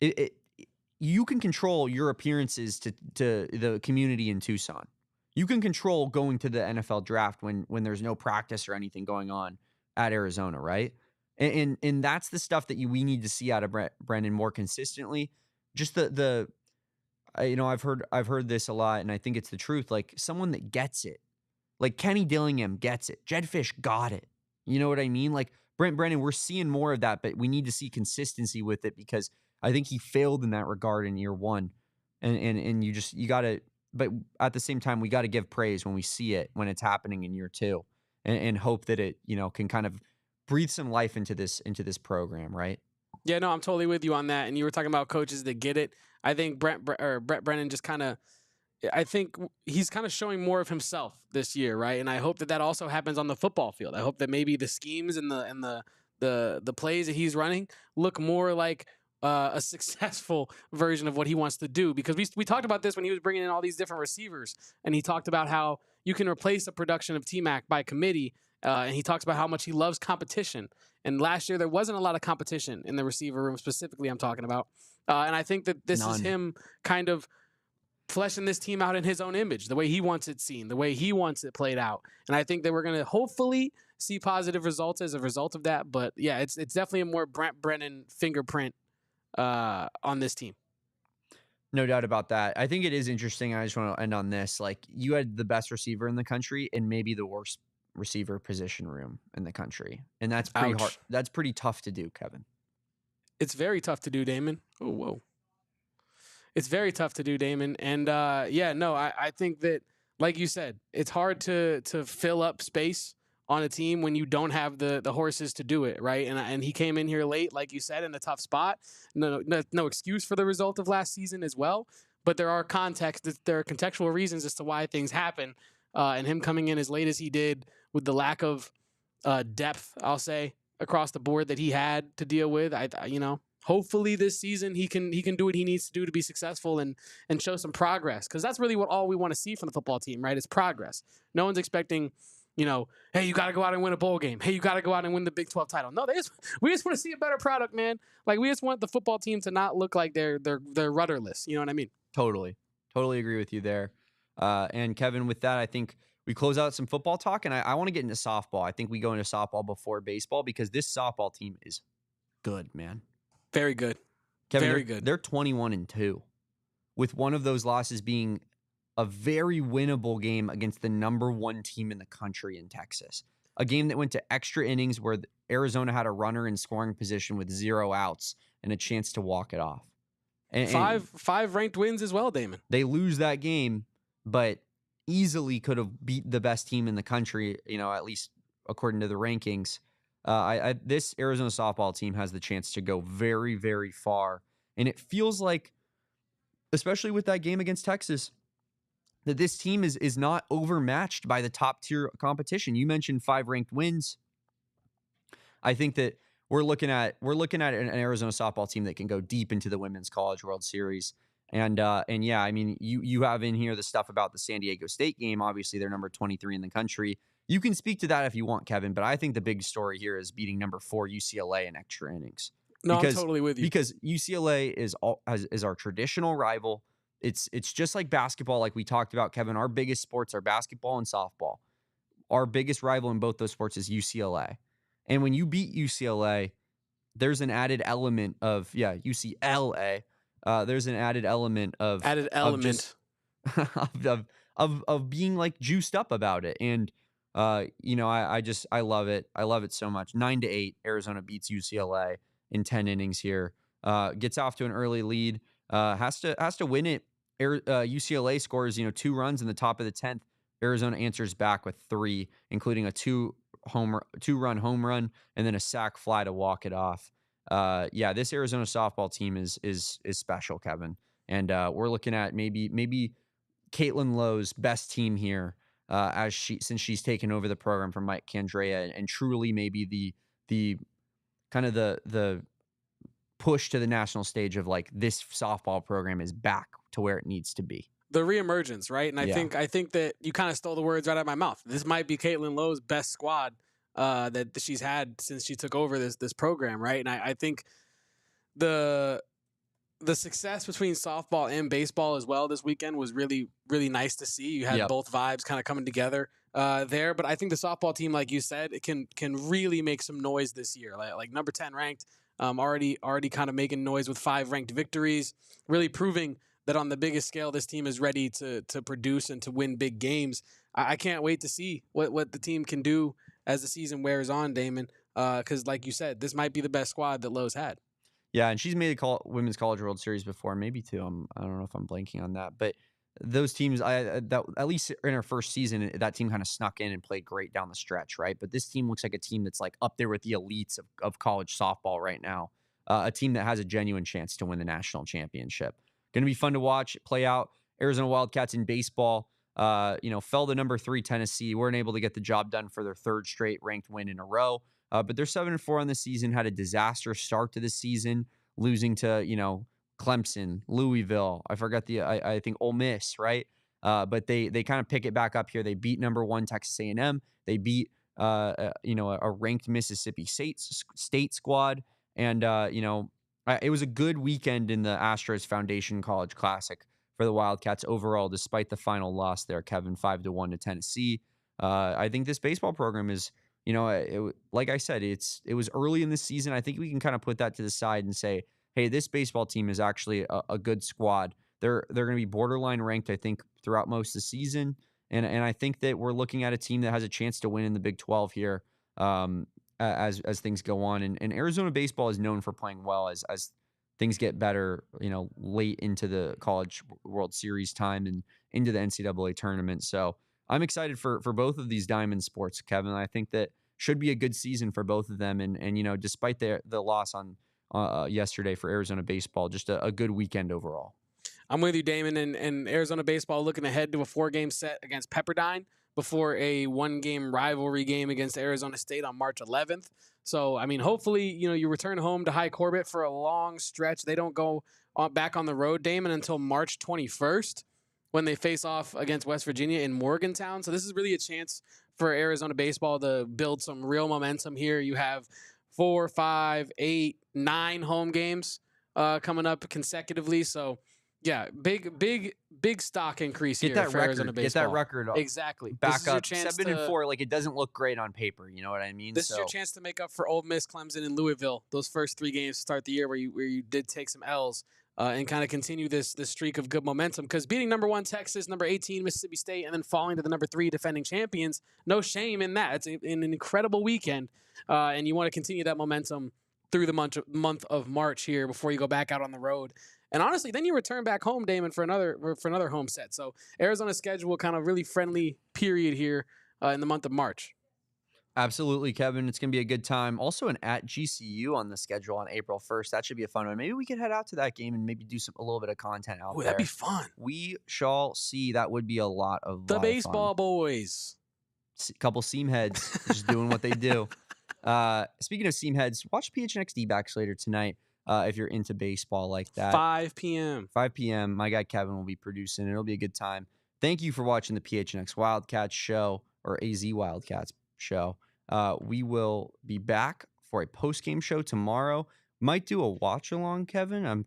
You can control your appearances to the community in Tucson. You can control going to the NFL draft when there's no practice or anything going on at Arizona, right? And that's the stuff that we need to see out of Brennan more consistently. Just I've heard this a lot, and I think it's the truth. Like, someone that gets it, like Kenny Dillingham gets it. Jed Fish got it. You know what I mean? Like Brent Brennan, we're seeing more of that, but we need to see consistency with it, because I think he failed in that regard in year one. And you got to, but at the same time, we got to give praise when we see it, when it's happening in year two, and hope that it, can kind of breathe some life into this program, right? Yeah, no, I'm totally with you on that. And you were talking about coaches that get it. I think Brent Brennan just I think he's kind of showing more of himself this year, right? And I hope that also happens on the football field. I hope that maybe the schemes and the plays that he's running look more like a successful version of what he wants to do, because we talked about this when he was bringing in all these different receivers, and he talked about how you can replace a production of T-Mac by committee, and he talks about how much he loves competition. And last year there wasn't a lot of competition in the receiver room, specifically I'm talking about, and I think that this is him kind of fleshing this team out in his own image, the way he wants it seen, the way he wants it played out. And I think that we're going to hopefully see positive results as a result of that. But yeah, it's definitely a more Brent Brennan fingerprint on this team. No doubt about that. I think it is interesting. I just want to end on this. Like, you had the best receiver in the country and maybe the worst receiver position room in the country. And that's pretty hard. That's pretty tough to do, Kevin. It's very tough to do, Damon. Oh, whoa. It's very tough to do, Damon. And I think that, like you said, it's hard to fill up space on a team when you don't have the horses to do it, right? And he came in here late, like you said, in a tough spot. No excuse for the result of last season as well. But there are contextual reasons as to why things happen. And him coming in as late as he did, with the lack of depth, I'll say, across the board that he had to deal with, hopefully this season he can do what he needs to do to be successful and show some progress, because that's really all we want to see from the football team, right? It's progress. No one's expecting, hey, you got to go out and win a bowl game. Hey, you got to go out and win the Big 12 title. No, we just want to see a better product, man. Like, we just want the football team to not look like they're rudderless. You know what I mean? Totally agree with you there. And Kevin, with that, I think we close out some football talk, and I want to get into softball. I think we go into softball before baseball, because this softball team is good, man. Very good. Kevin, very good. They're 21-2, with one of those losses being a very winnable game against the number one team in the country in Texas. A game that went to extra innings, where Arizona had a runner in scoring position with 0 outs and a chance to walk it off. And five ranked wins as well, Damon. They lose that game, but easily could have beat the best team in the country, at least according to the rankings. This Arizona softball team has the chance to go very, very far. And it feels like, especially with that game against Texas, that this team is not overmatched by the top tier competition. You mentioned 5 ranked wins. I think that we're looking at an Arizona softball team that can go deep into the Women's College World Series. And yeah, I mean, you have in here the stuff about the San Diego State game. Obviously, they're number 23 in the country. You can speak to that if you want, Kevin, but I think the big story here is beating number 4 UCLA in extra innings. No, I'm totally with you. Because UCLA is our traditional rival. It's just like basketball, like we talked about, Kevin. Our biggest sports are basketball and softball. Our biggest rival in both those sports is UCLA. And when you beat UCLA, there's an added element of UCLA. There's an added element of of being like juiced up about it. And I love it. I love it so much. 9-8, Arizona beats UCLA in 10 innings here. Gets off to an early lead. Has to win it. UCLA scores 2 runs in the top of the 10th. Arizona answers back with 3, including a 2-run home run and then a sac fly to walk it off. This Arizona softball team is special, Kevin. And we're looking at maybe Caitlin Lowe's best team here since she's taken over the program from Mike Candrea, and truly maybe the kind of the push to the national stage of like this softball program is back to where it needs to be. The reemergence, right? And I think that you kind of stole the words right out of my mouth. This might be Caitlin Lowe's best squad that she's had since she took over this program, right? And I think the success between softball and baseball as well this weekend was really, really nice to see. You had both vibes kind of coming together there. But I think the softball team, like you said, it can really make some noise this year. Like number 10 ranked, already kind of making noise with 5 ranked victories, really proving that on the biggest scale, this team is ready to produce and to win big games. I can't wait to see what the team can do as the season wears on, Damon, because like you said, this might be the best squad that Lowe's had. Yeah, and she's made a Women's College World Series before, maybe 2. I don't know if I'm blanking on that, but those teams, at least in her first season, that team kind of snuck in and played great down the stretch, right? But this team looks like a team that's like up there with the elites of college softball right now, a team that has a genuine chance to win the national championship. Going to be fun to watch play out. Arizona Wildcats in baseball, fell to number 3 Tennessee. Weren't able to get the job done for their 3rd straight ranked win in a row. But they're 7-4 on the season, had a disastrous start to the season, losing to, Clemson, Louisville. I forgot I think Ole Miss, right? But they kind of pick it back up here. They beat number 1 Texas A&M. They beat, a ranked Mississippi State squad. And, it was a good weekend in the Astros Foundation College Classic for the Wildcats overall, despite the final loss there, Kevin, 5-1 to Tennessee. I think this baseball program is, like I said, it was early in the season. I think we can kind of put that to the side and say, hey, this baseball team is actually a good squad. They're going to be borderline ranked, I think, throughout most of the season. And I think that we're looking at a team that has a chance to win in the Big 12 here. As things go on. And Arizona baseball is known for playing well as things get better, late into the College World Series time and into the NCAA tournament. So I'm excited for both of these diamond sports, Kevin. I think that should be a good season for both of them. And despite the loss on yesterday for Arizona baseball, just a good weekend overall. I'm with you, Damon. And Arizona baseball looking ahead to a 4-game set against Pepperdine before a 1-game rivalry game against Arizona State on March 11th. So, I mean, hopefully, you return home to High Corbett for a long stretch. They don't go back on the road, Damon, until March 21st when they face off against West Virginia in Morgantown. So this is really a chance for Arizona baseball to build some real momentum here. You have 4, 5, 8, 9 home games coming up consecutively. So, yeah, big stock increase here for Arizona baseball. Get that record exactly. Back up 7-4. Like, it doesn't look great on paper. You know what I mean? This is your chance to make up for Ole Miss, Clemson, and Louisville. Those first 3 games to start the year where you did take some L's and kind of continue this streak of good momentum. Because beating number 1 Texas, number 18 Mississippi State, and then falling to the number 3 defending champions, no shame in that. It's an incredible weekend, and you want to continue that momentum through the month of March here before you go back out on the road. And honestly, then you return back home, Damon, for another home set. So Arizona's schedule kind of really friendly period here in the month of March. Absolutely, Kevin. It's going to be a good time. Also, an at GCU on the schedule on April 1st. That should be a fun one. Maybe we could head out to that game and maybe do a little bit of content out there. That'd be fun. We shall see. That would be a lot of The baseball boys. A couple seam heads just doing what they do. Speaking of seam heads, watch PHNX D-backs later tonight if you're into baseball like that. 5 p.m. 5 p.m. My guy Kevin will be producing. It'll be a good time. Thank you for watching the PHNX Wildcats show, or AZ Wildcats show. We will be back for a post-game show tomorrow. Might do a watch-along, Kevin.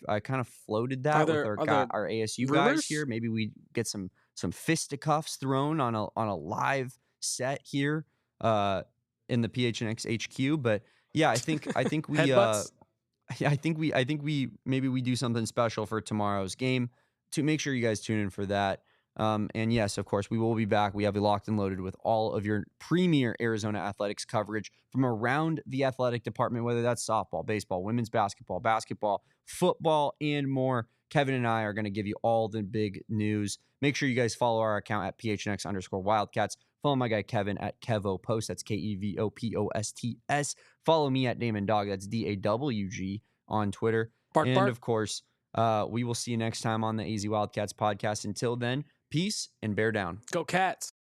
I kind of floated that with our ASU guys here. Maybe we get some fisticuffs thrown on a live set here in the PHNX HQ. But yeah, I think we I think we maybe we do something special for tomorrow's game. To make sure you guys tune in for that. And yes, of course, we will be back. We have you locked and loaded with all of your premier Arizona athletics coverage from around the athletic department, whether that's softball, baseball, women's basketball, football, and more. Kevin and I are going to give you all the big news. Make sure you guys follow our account at PHNX_Wildcats. Follow my guy Kevin at KevoPost. That's KEVOPOSTS. Follow me at Damon Dog. That's DAWG on Twitter. And of course, we will see you next time on the AZ Wildcats podcast. Until then, peace and bear down. Go Cats.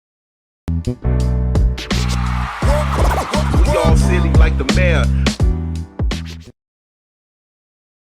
We all silly like the mayor.